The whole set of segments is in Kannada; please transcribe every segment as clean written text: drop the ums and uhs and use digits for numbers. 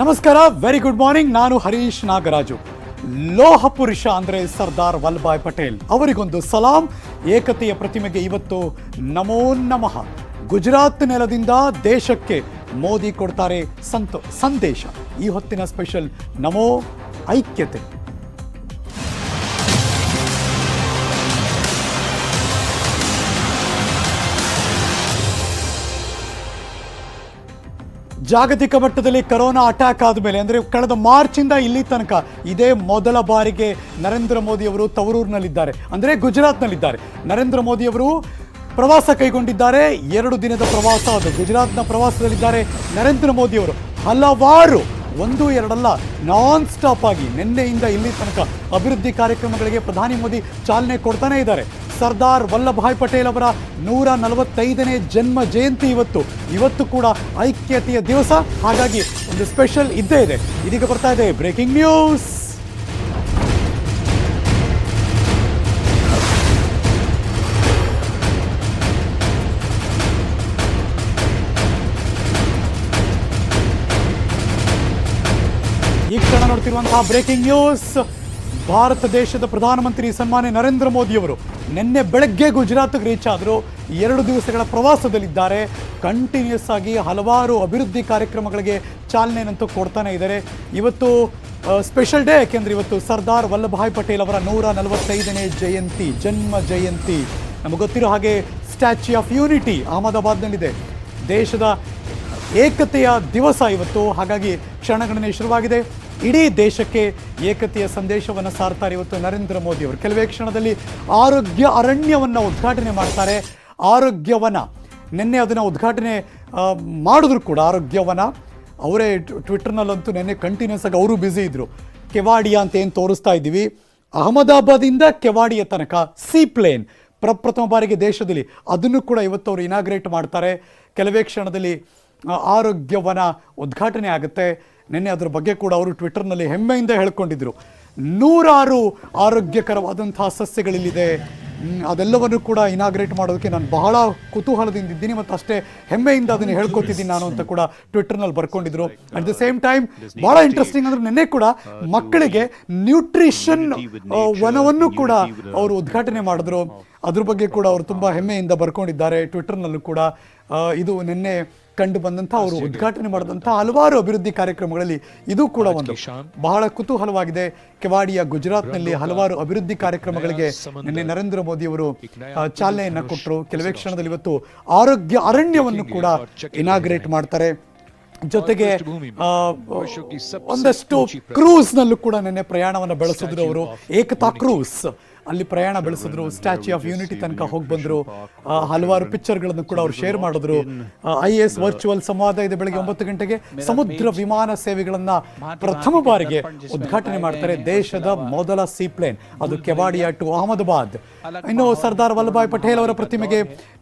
ನಮಸ್ಕಾರ, ವೆರಿ ಗುಡ್ ಮಾರ್ನಿಂಗ್. ನಾನು ಹರೀಶ್ ನಾಗರಾಜು. ಲೋಹ ಪುರುಷ ಅಂದರೆ ಸರ್ದಾರ್ ವಲ್ಲಭಾಯ್ ಪಟೇಲ್ ಅವರಿಗೊಂದು ಸಲಾಂ. ಏಕತೆಯ ಪ್ರತಿಮೆಗೆ ಇವತ್ತು ನಮೋ ನಮಃ. ಗುಜರಾತ್ ನೆಲದಿಂದ ದೇಶಕ್ಕೆ ಮೋದಿ ಕೊಡ್ತಾರೆ ಸಂದೇಶ. ಈ ಹೊತ್ತಿನ ಸ್ಪೆಷಲ್ ನಮೋ ಐಕ್ಯತೆ. ಜಾಗತಿಕ ಮಟ್ಟದಲ್ಲಿ ಕೊರೋನಾ ಅಟ್ಯಾಕ್ ಆದಮೇಲೆ ಅಂದರೆ ಕಳೆದ ಮಾರ್ಚಿಂದ ಇಲ್ಲಿ ತನಕ ಇದೇ ಮೊದಲ ಬಾರಿಗೆ ನರೇಂದ್ರ ಮೋದಿ ಅವರು ತವರೂರಿನಲ್ಲಿದ್ದಾರೆ, ಅಂದರೆ ಗುಜರಾತ್ನಲ್ಲಿದ್ದಾರೆ. ನರೇಂದ್ರ ಮೋದಿ ಅವರು ಪ್ರವಾಸ ಕೈಗೊಂಡಿದ್ದಾರೆ. 2 ದಿನದ ಪ್ರವಾಸ ಅದು. ಗುಜರಾತ್ನ ಪ್ರವಾಸದಲ್ಲಿದ್ದಾರೆ ನರೇಂದ್ರ ಮೋದಿ ಅವರು. ಹಲವಾರು 1-2 ಅಲ್ಲ, ನಾನ್ ಸ್ಟಾಪ್ ಆಗಿ ನಿನ್ನೆಯಿಂದ ಇಲ್ಲಿ ತನಕ ಅಭಿವೃದ್ಧಿ ಕಾರ್ಯಕ್ರಮಗಳಿಗೆ ಪ್ರಧಾನಿ ಮೋದಿ ಚಾಲನೆ ಕೊಡ್ತಾನೆ ಇದ್ದಾರೆ. ಸರ್ದಾರ್ ವಲ್ಲಭಾಯ್ ಪಟೇಲ್ ಅವರ 145ನೇ ಜನ್ಮ ಜಯಂತಿ ಇವತ್ತು ಕೂಡ ಐಕ್ಯತೆಯ ದಿವಸ. ಹಾಗಾಗಿ ಒಂದು ಸ್ಪೆಷಲ್ ಇದ್ದೇ ಇದೆ. ಇದೀಗ ಬರ್ತಾ ಇದೆ ಬ್ರೇಕಿಂಗ್ ನ್ಯೂಸ್. ಈ ಕ್ಷಣ ನೋಡ್ತಿರುವಂತಹ ಬ್ರೇಕಿಂಗ್ ನ್ಯೂಸ್. ಭಾರತ ದೇಶದ ಪ್ರಧಾನಮಂತ್ರಿ ಸನ್ಮಾನ್ಯ ನರೇಂದ್ರ ಮೋದಿ ಅವರು ನಿನ್ನೆ ಬೆಳಗ್ಗೆ ಗುಜರಾತ್ಗೆ ರೀಚ್ ಆದರು. 2 ದಿವಸಗಳ ಪ್ರವಾಸದಲ್ಲಿದ್ದಾರೆ. ಕಂಟಿನ್ಯೂಸ್ ಆಗಿ ಹಲವಾರು ಅಭಿವೃದ್ಧಿ ಕಾರ್ಯಕ್ರಮಗಳಿಗೆ ಚಾಲನೆಯಂತೂ ಕೊಡ್ತಾನೆ ಇದ್ದಾರೆ. ಇವತ್ತು ಸ್ಪೆಷಲ್ ಡೇ, ಯಾಕೆಂದರೆ ಇವತ್ತು ಸರ್ದಾರ್ ವಲ್ಲಭಾಯ್ ಪಟೇಲ್ ಅವರ 145ನೇ ಜಯಂತಿ, ಜನ್ಮ ಜಯಂತಿ. ನಮಗೆ ಗೊತ್ತಿರೋ ಹಾಗೆ ಸ್ಟ್ಯಾಚ್ಯೂ ಆಫ್ ಯೂನಿಟಿ ಅಹಮದಾಬಾದ್ನಲ್ಲಿದೆ. ದೇಶದ ಏಕತೆಯ ದಿವಸ ಇವತ್ತು. ಹಾಗಾಗಿ ಕ್ಷಣಗಣನೆ ಶುರುವಾಗಿದೆ. ಇಡೀ ದೇಶಕ್ಕೆ ಏಕತೆಯ ಸಂದೇಶವನ್ನು ಸಾರ್ತಾರೆ ಇವತ್ತು ನರೇಂದ್ರ ಮೋದಿ ಅವರು. ಕೆಲವೇ ಕ್ಷಣದಲ್ಲಿ ಆರೋಗ್ಯ ಅರಣ್ಯವನ್ನು ಉದ್ಘಾಟನೆ ಮಾಡ್ತಾರೆ. ಆರೋಗ್ಯವನ ನಿನ್ನೆ ಅದನ್ನು ಉದ್ಘಾಟನೆ ಮಾಡಿದ್ರು ಕೂಡ. ಆರೋಗ್ಯವನ ಅವರೇ ಟ್ವಿಟರ್ನಲ್ಲಂತೂ ನಿನ್ನೆ ಕಂಟಿನ್ಯೂಸ್ ಆಗಿ ಅವರು ಬ್ಯುಸಿ ಇದ್ದರು. ಕೆವಾಡಿಯಾ ಅಂತ ಏನು ತೋರಿಸ್ತಾ ಇದ್ದೀವಿ, ಅಹಮದಾಬಾದಿಂದ ಕೆವಾಡಿಯ ತನಕ ಸೀ ಪ್ಲೇನ್ ಪ್ರಪ್ರಥಮ ಬಾರಿಗೆ ದೇಶದಲ್ಲಿ, ಅದನ್ನು ಕೂಡ ಇವತ್ತು ಅವರು ಇನಾಗ್ರೇಟ್ ಮಾಡ್ತಾರೆ. ಕೆಲವೇ ಕ್ಷಣದಲ್ಲಿ ಆರೋಗ್ಯವನ ಉದ್ಘಾಟನೆ ಆಗುತ್ತೆ. ನಿನ್ನೆ ಅದರ ಬಗ್ಗೆ ಕೂಡ ಅವರು ಟ್ವಿಟರ್ನಲ್ಲಿ ಹೆಮ್ಮೆಯಿಂದ ಹೇಳ್ಕೊಂಡಿದ್ರು. 100 ಆರೋಗ್ಯಕರವಾದಂತಹ ಸಸ್ಯಗಳಿಲ್ಲಿದೆ. ಅದೆಲ್ಲವನ್ನು ಕೂಡ ಇನಾಗ್ರೇಟ್ ಮಾಡೋದಕ್ಕೆ ನಾನು ಬಹಳ ಕುತೂಹಲದಿಂದ ಇದ್ದೀನಿ ಮತ್ತು ಅಷ್ಟೇ ಹೆಮ್ಮೆಯಿಂದ ಅದನ್ನು ಹೇಳ್ಕೊತಿದ್ದೀನಿ ನಾನು ಅಂತ ಕೂಡ ಟ್ವಿಟರ್ನಲ್ಲಿ ಬರ್ಕೊಂಡಿದ್ರು. ಅಟ್ ದ ಸೇಮ್ ಟೈಮ್ ಬಹಳ ಇಂಟ್ರೆಸ್ಟಿಂಗ್ ಅಂದರೆ ನಿನ್ನೆ ಕೂಡ ಮಕ್ಕಳಿಗೆ ನ್ಯೂಟ್ರಿಷನ್ ವನವನ್ನು ಕೂಡ ಅವರು ಉದ್ಘಾಟನೆ ಮಾಡಿದ್ರು. ಅದ್ರ ಬಗ್ಗೆ ಕೂಡ ಅವರು ತುಂಬ ಹೆಮ್ಮೆಯಿಂದ ಬರ್ಕೊಂಡಿದ್ದಾರೆ ಟ್ವಿಟರ್ನಲ್ಲೂ ಕೂಡ. ಇದು ನಿನ್ನೆ ಕಂಡು ಬಂದಂಥ ಅವರು ಉದ್ಘಾಟನೆ ಮಾಡಿದಂಥ ಹಲವಾರು ಅಭಿವೃದ್ಧಿ ಕಾರ್ಯಕ್ರಮಗಳಲ್ಲಿ ಇದು ಕೂಡ ಒಂದು ಬಹಳ ಕುತೂಹಲವಾಗಿದೆ. ಕೆವಾಡಿಯ ಗುಜರಾತ್ನಲ್ಲಿ ಹಲವಾರು ಅಭಿವೃದ್ಧಿ ಕಾರ್ಯಕ್ರಮಗಳಿಗೆ ನಿನ್ನೆ ನರೇಂದ್ರ ಮೋದಿ ಅವರು ಚಾಲನೆಯನ್ನು ಕೊಟ್ಟರು. ಕೆಲವೇ ಕ್ಷಣದಲ್ಲಿ ಇವತ್ತು ಆರೋಗ್ಯ ಅರಣ್ಯವನ್ನು ಕೂಡ ಇನಾಗ್ರೇಟ್ ಮಾಡ್ತಾರೆ. ಜೊತೆಗೆ ಒಂದಷ್ಟು ಕ್ರೂಸ್ನಲ್ಲೂ ಕೂಡ ನಿನ್ನೆ ಪ್ರಯಾಣವನ್ನು ಬೆಳೆಸಿದ್ರು ಅವರು. ಏಕತಾ ಕ್ರೂಸ್ ಅಲ್ಲಿ ಪ್ರಯಾಣ ಬೆಳೆಸಿದ್ರು. ಸ್ಟ್ಯಾಚ್ಯೂ ಆಫ್ ಯೂನಿಟಿ ತನಕ ಹೋಗಿ ಬಂದರು. ಹಲವಾರು ಪಿಕ್ಚರ್ಗಳನ್ನು ಕೂಡ ಅವರು ಶೇರ್ ಮಾಡಿದ್ರು. IAS ವರ್ಚುವಲ್ ಸಂವಾದ ಇದೆ ಬೆಳಗ್ಗೆ 9 ಗಂಟೆಗೆ. ಸಮುದ್ರ ವಿಮಾನ ಸೇವೆಗಳನ್ನು ಪ್ರಥಮ ಬಾರಿಗೆ ಉದ್ಘಾಟನೆ ಮಾಡ್ತಾರೆ. ದೇಶದ ಮೊದಲ ಸೀ ಪ್ಲೇನ್ ಅದು ಕೆವಾಡಿಯಾ ಟು ಅಹಮದಾಬಾದ್. ಇನ್ನು ಸರ್ದಾರ್ ವಲ್ಲಭಾಯ್ ಪಟೇಲ್ ಅವರ ಪ್ರತಿಮೆಗೆ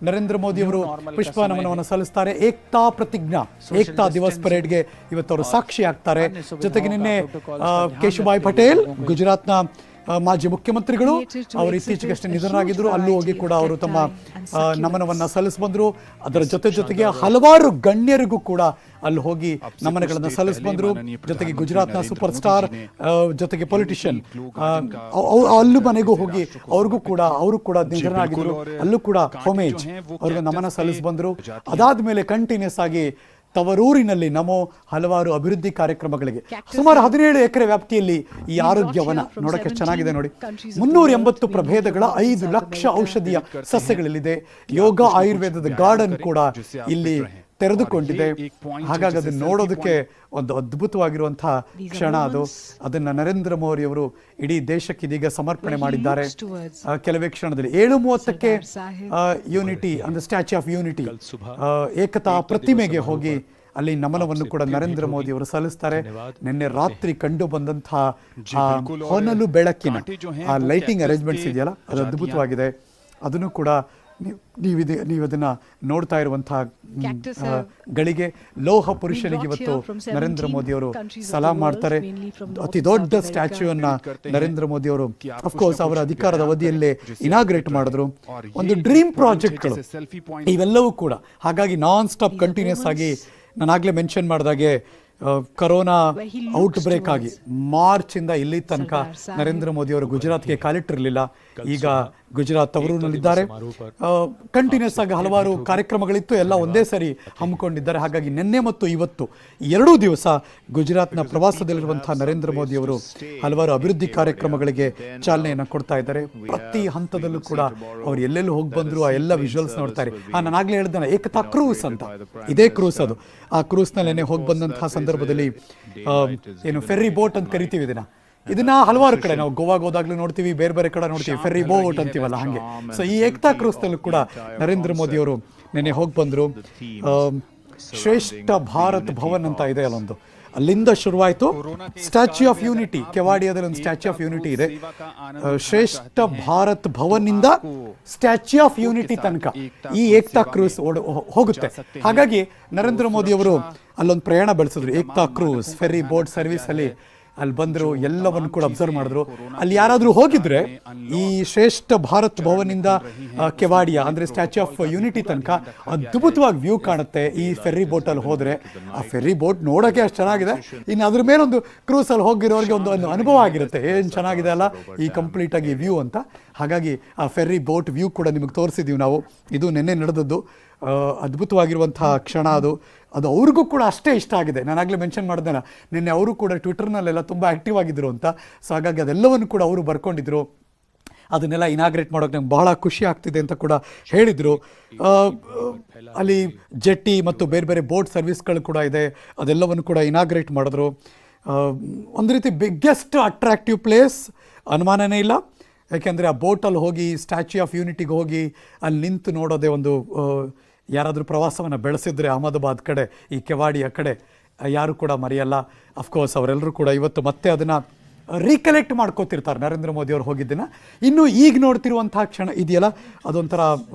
ನರೇಂದ್ರ ಮೋದಿ ಅವರು ಪುಷ್ಪ ನಮನವನ್ನು ಸಲ್ಲಿಸ್ತಾರೆ. ಏಕ್ತಾ ಪ್ರತಿಜ್ಞಾ, ಏಕ್ತಾ ದಿವಸ್ ಪರೇಡ್ಗೆ ಇವತ್ತು ಅವರು ಸಾಕ್ಷಿ ಆಗ್ತಾರೆ. ಜೊತೆಗೆ ನಿನ್ನೆ ಕೇಶುಭಾಯ್ ಪಟೇಲ್ ಗುಜರಾತ್ನ ಮಾಜಿ ಮುಖ್ಯಮಂತ್ರಿಗಳು, ಅವರು ಇತ್ತೀಚೆಗಷ್ಟೇ ನಿಧನರಾಗಿದ್ದರು. ಅಲ್ಲೂ ಹೋಗಿ ಕೂಡ ಅವರು ತಮ್ಮ ನಮನವನ್ನು ಸಲ್ಲಿಸ್ಬಂದರು. ಅದರ ಜೊತೆಗೆ ಹಲವಾರು ಗಣ್ಯರಿಗೂ ಕೂಡ ಅಲ್ಲಿ ಹೋಗಿ ನಮನಗಳನ್ನು ಸಲ್ಲಿಸ್ಬಂದರು. ಜೊತೆಗೆ ಗುಜರಾತ್ನ ಸೂಪರ್ ಸ್ಟಾರ್, ಜೊತೆಗೆ ಪೊಲಿಟಿಷಿಯನ್ ಅಲ್ಲೂ ಮನೆಗೂ ಹೋಗಿ ಅವರು ಕೂಡ ನಿಧನರಾಗಿದ್ದರು. ಅಲ್ಲೂ ಕೂಡ ಹೋಮೇಜ್ ಅವ್ರಿಗೆ ನಮನ ಸಲ್ಲಿಸ್ಬಂದರು. ಅದಾದ ಮೇಲೆ ಕಂಟಿನ್ಯೂಸ್ ಆಗಿ ತವರೂರಿನಲ್ಲಿ ನಮೋ ಹಲವಾರು ಅಭಿವೃದ್ಧಿ ಕಾರ್ಯಕ್ರಮಗಳಿಗೆ ಸುಮಾರು 17 ಎಕರೆ ವ್ಯಾಪ್ತಿಯಲ್ಲಿ ಈ ಆರೋಗ್ಯವನ ನೋಡಕ್ಕೆ ಚೆನ್ನಾಗಿದೆ ನೋಡಿ. 380 ಪ್ರಭೇದಗಳ 5 ಲಕ್ಷ ಔಷಧೀಯ ಸಸ್ಯಗಳಲ್ಲಿದೆ. ಯೋಗ ಆಯುರ್ವೇದದ ಗಾರ್ಡನ್ ಕೂಡ ಇಲ್ಲಿ ತೆರೆದುಕೊಂಡಿದೆ. ಹಾಗಾಗಿ ಅದನ್ನು ನೋಡೋದಕ್ಕೆ ಒಂದು ಅದ್ಭುತವಾಗಿರುವಂತಹ ಕ್ಷಣ ಅದು. ಅದನ್ನು ನರೇಂದ್ರ ಮೋದಿ ಅವರು ಇಡೀ ದೇಶಕ್ಕೆ ಇದೀಗ ಸಮರ್ಪಣೆ ಮಾಡಿದ್ದಾರೆ. ಕೆಲವೇ ಕ್ಷಣದಲ್ಲಿ 7:30ಕ್ಕೆ ಯೂನಿಟಿ ಅಂದ್ರೆ ಸ್ಟ್ಯಾಚ್ಯೂ ಆಫ್ ಯೂನಿಟಿ ಏಕತಾ ಪ್ರತಿಮೆಗೆ ಹೋಗಿ ಅಲ್ಲಿ ನಮನವನ್ನು ಕೂಡ ನರೇಂದ್ರ ಮೋದಿ ಅವರು ಸಲ್ಲಿಸ್ತಾರೆ. ನಿನ್ನೆ ರಾತ್ರಿ ಕಂಡು ಬಂದಂತಹ ಹೊನಲು ಬೆಳಕಿನ ಲೈಟಿಂಗ್ ಅರೇಂಜ್ಮೆಂಟ್ಸ್ ಇದೆಯಲ್ಲ, ಅದು ಅದ್ಭುತವಾಗಿದೆ. ಅದನ್ನು ಕೂಡ ನೀವು ಅದನ್ನ ನೋಡ್ತಾ ಇರುವಂತಹ ಗಳಿಗೆ ಲೋಹ ಪುರುಷನಿಗೆ ಇವತ್ತು ನರೇಂದ್ರ ಮೋದಿ ಅವರು ಸಲಾಂ ಮಾಡ್ತಾರೆ. ಅತಿ ದೊಡ್ಡ ಸ್ಟ್ಯಾಚ್ಯೂನ್ನ ನರೇಂದ್ರ ಮೋದಿ ಅವರು ಅಫ್ಕೋರ್ಸ್ ಅವರ ಅಧಿಕಾರದ ಅವಧಿಯಲ್ಲೇ ಇನಾಗ್ರೇಟ್ ಮಾಡಿದ್ರು. ಒಂದು ಡ್ರೀಮ್ ಪ್ರಾಜೆಕ್ಟ್ಗಳು ಇವೆಲ್ಲವೂ ಕೂಡ. ಹಾಗಾಗಿ ನಾನ್ ಸ್ಟಾಪ್ ಕಂಟಿನ್ಯೂಸ್ ಆಗಿ ನಾನಾಗಲೇ ಮೆನ್ಷನ್ ಮಾಡಿದಾಗೆ ಕರೋನಾ ಔಟ್ ಬ್ರೇಕ್ ಆಗಿ ಮಾರ್ಚ್ ಇಂದ ಇಲ್ಲಿ ತನಕ ನರೇಂದ್ರ ಮೋದಿ ಅವರು ಗುಜರಾತ್ಗೆ ಕಾಲಿಟ್ಟಿರಲಿಲ್ಲ. ಈಗ ಗುಜರಾತ್ ತವರೂರಿನಲ್ಲಿದ್ದಾರೆ. ಕಂಟಿನ್ಯೂಸ್ ಆಗಿ ಹಲವಾರು ಕಾರ್ಯಕ್ರಮಗಳಿತ್ತು, ಎಲ್ಲ ಒಂದೇ ಸರಿ ಹಮ್ಮಿಕೊಂಡಿದ್ದಾರೆ. ಹಾಗಾಗಿ ನಿನ್ನೆ ಮತ್ತು ಇವತ್ತು 2 ದಿವಸ ಗುಜರಾತ್ನ ಪ್ರವಾಸದಲ್ಲಿರುವಂತಹ ನರೇಂದ್ರ ಮೋದಿ ಅವರು ಹಲವಾರು ಅಭಿವೃದ್ಧಿ ಕಾರ್ಯಕ್ರಮಗಳಿಗೆ ಚಾಲನೆಯನ್ನು ಕೊಡ್ತಾ ಇದ್ದಾರೆ. ಪ್ರತಿ ಹಂತದಲ್ಲೂ ಕೂಡ ಅವ್ರು ಎಲ್ಲೆಲ್ಲಿ ಹೋಗಿ ಬಂದ್ರು ಆ ಎಲ್ಲ ವಿಜುವಲ್ಸ್ ನೋಡ್ತಾರೆ. ನಾನು ಆಗ್ಲೇ ಹೇಳಿದ್ದಾನೆ ಏಕತಾ ಕ್ರೂಸ್ ಅಂತ, ಇದೇ ಕ್ರೂಸ್ ಅದು. ಆ ಕ್ರೂಸ್ ನಲ್ಲಿ ಹೋಗಿ ಬಂದಂತಹ ಸಂದರ್ಭದಲ್ಲಿ ಏನು ಫೆರ್ರಿ ಬೋಟ್ ಅಂತ ಕರಿತೀವಿ ಇದನ್ನ ಹಲವಾರು ಕಡೆ ನಾವು ಗೋವಾಗೆ ಹೋದಾಗ್ಲೂ ನೋಡ್ತೀವಿ, ಬೇರೆ ಬೇರೆ ಕಡೆ ನೋಡ್ತೀವಿ, ಫೆರ್ರಿ ಬೋಟ್ ಅಂತೀವಲ್ಲ ಹಂಗೆ. ಸೊ ಈ ಏಕತಾ ಕ್ರೂಸ್ ನಲ್ಲೂ ಕೂಡ ನರೇಂದ್ರ ಮೋದಿ ಅವರು ನಿನ್ನೆ ಹೋಗಿ ಬಂದ್ರು. ಶ್ರೇಷ್ಠ ಭಾರತ್ ಭವನ್ ಅಂತ ಇದೆ ಅಲ್ಲೊಂದು, ಅಲ್ಲಿಂದ ಶುರುವಾಯಿತು. ಸ್ಟ್ಯಾಚ್ಯೂ ಆಫ್ ಯೂನಿಟಿ, ಕೆವಾಡಿಯಾದಲ್ಲಿ ಒಂದು ಸ್ಟ್ಯಾಚ್ಯೂ ಆಫ್ ಯೂನಿಟಿ ಇದೆ. ಶ್ರೇಷ್ಠ ಭಾರತ್ ಭವನ್ ಇಂದ ಸ್ಟ್ಯಾಚ್ಯೂ ಆಫ್ ಯೂನಿಟಿ ತನಕ ಈ ಏಕತಾ ಕ್ರೂಸ್ ಹೋಗುತ್ತೆ. ಹಾಗಾಗಿ ನರೇಂದ್ರ ಮೋದಿ ಅವರು ಅಲ್ಲೊಂದು ಪ್ರಯಾಣ ಬೆಳೆಸಿದ್ರು. ಏಕತಾ ಕ್ರೂಸ್ ಫೆರ್ರಿ ಬೋಟ್ ಸರ್ವಿಸ್ ಅಲ್ಲಿ ಬಂದ್ರು, ಎಲ್ಲವನ್ನು ಕೂಡ ಅಬ್ಸರ್ವ್ ಮಾಡಿದ್ರು. ಅಲ್ಲಿ ಯಾರಾದ್ರೂ ಹೋಗಿದ್ರೆ ಈ ಶ್ರೇಷ್ಠ ಭಾರತ್ ಭವನ್ ಇಂದ ಕೆವಾಡಿಯಾ ಅಂದ್ರೆ ಸ್ಟ್ಯಾಚ್ಯೂ ಆಫ್ ಯೂನಿಟಿ ತನಕ ಅದ್ಭುತವಾಗಿ ವ್ಯೂ ಕಾಣುತ್ತೆ ಈ ಫೆರ್ರಿ ಬೋಟ್ ಅಲ್ಲಿ ಹೋದ್ರೆ. ಆ ಫೆರ್ರಿ ಬೋಟ್ ನೋಡೋಕೆ ಅಷ್ಟು ಚೆನ್ನಾಗಿದೆ, ಇನ್ನು ಅದ್ರ ಮೇಲೊಂದು ಕ್ರೂಸ್ ಅಲ್ಲಿ ಹೋಗಿರೋರಿಗೆ ಒಂದು ಅನುಭವ ಆಗಿರುತ್ತೆ, ಏನ್ ಚೆನ್ನಾಗಿದೆ ಅಲ್ಲ ಈ ಕಂಪ್ಲೀಟ್ ಆಗಿ ವ್ಯೂ ಅಂತ. ಹಾಗಾಗಿ ಆ ಫೆರ್ರಿ ಬೋಟ್ ವ್ಯೂ ಕೂಡ ನಿಮಗೆ ತೋರಿಸಿದೀವಿ ನಾವು. ಇದು ನಿನ್ನೆ ನಡೆದದ್ದು, ಅದ್ಭುತವಾಗಿರುವಂತಹ ಕ್ಷಣ ಅದು ಅವ್ರಿಗೂ ಕೂಡ ಅಷ್ಟೇ ಇಷ್ಟ ಆಗಿದೆ. ನಾನಾಗಲೇ ಮೆನ್ಷನ್ ಮಾಡಿದ್ದೇನೆ ನಿನ್ನೆ ಅವರು ಕೂಡ ಟ್ವಿಟರ್ನಲ್ಲೆಲ್ಲ ತುಂಬ ಆ್ಯಕ್ಟಿವ್ ಆಗಿದ್ರು ಅಂತ. ಸೊ ಹಾಗಾಗಿ ಅದೆಲ್ಲವನ್ನು ಕೂಡ ಅವರು ಬರ್ಕೊಂಡಿದ್ರು. ಅದನ್ನೆಲ್ಲ ಇನಾಗ್ರೇಟ್ ಮಾಡೋಕೆ ನಂಗೆ ಬಹಳ ಖುಷಿ ಆಗ್ತಿದೆ ಅಂತ ಕೂಡ ಹೇಳಿದರು. ಅಲ್ಲಿ ಜೆಟ್ಟಿ ಮತ್ತು ಬೇರೆ ಬೇರೆ ಬೋಟ್ ಸರ್ವಿಸ್ಗಳು ಕೂಡ ಇದೆ, ಅದೆಲ್ಲವನ್ನು ಕೂಡ ಇನಾಗ್ರೇಟ್ ಮಾಡಿದ್ರು. ಒಂದು ರೀತಿ ಬಿಗ್ಗೆಸ್ಟ್ ಅಟ್ರಾಕ್ಟಿವ್ ಪ್ಲೇಸ್ ಅನುಮಾನನೇ ಇಲ್ಲ. ಯಾಕೆಂದರೆ ಆ ಬೋಟಲ್ಲಿ ಹೋಗಿ ಸ್ಟ್ಯಾಚ್ಯೂ ಆಫ್ ಯೂನಿಟಿಗೆ ಹೋಗಿ ಅಲ್ಲಿ ನಿಂತು ನೋಡೋದೇ ಒಂದು, ಯಾರಾದರೂ ಪ್ರವಾಸವನ್ನು ಬೆಳೆಸಿದ್ರೆ ಅಹಮದಾಬಾದ್ ಕಡೆ ಈ ಕೆವಾಡಿಯ ಕಡೆ ಯಾರು ಕೂಡ ಮರೆಯಲ್ಲ. ಅಫ್ಕೋರ್ಸ್ ಅವರೆಲ್ಲರೂ ಕೂಡ ಇವತ್ತು ಮತ್ತೆ ಅದನ್ನು ರೀಕಲೆಕ್ಟ್ ಮಾಡ್ಕೋತಿರ್ತಾರೆ ನರೇಂದ್ರ ಮೋದಿ ಅವರು ಹೋಗಿದ್ದನ್ನು. ಇನ್ನು ಈಗ ನೋಡ್ತಿರುವಂತಹ ಕ್ಷಣ ಇದೆಯಲ್ಲ ಅದೊಂಥರ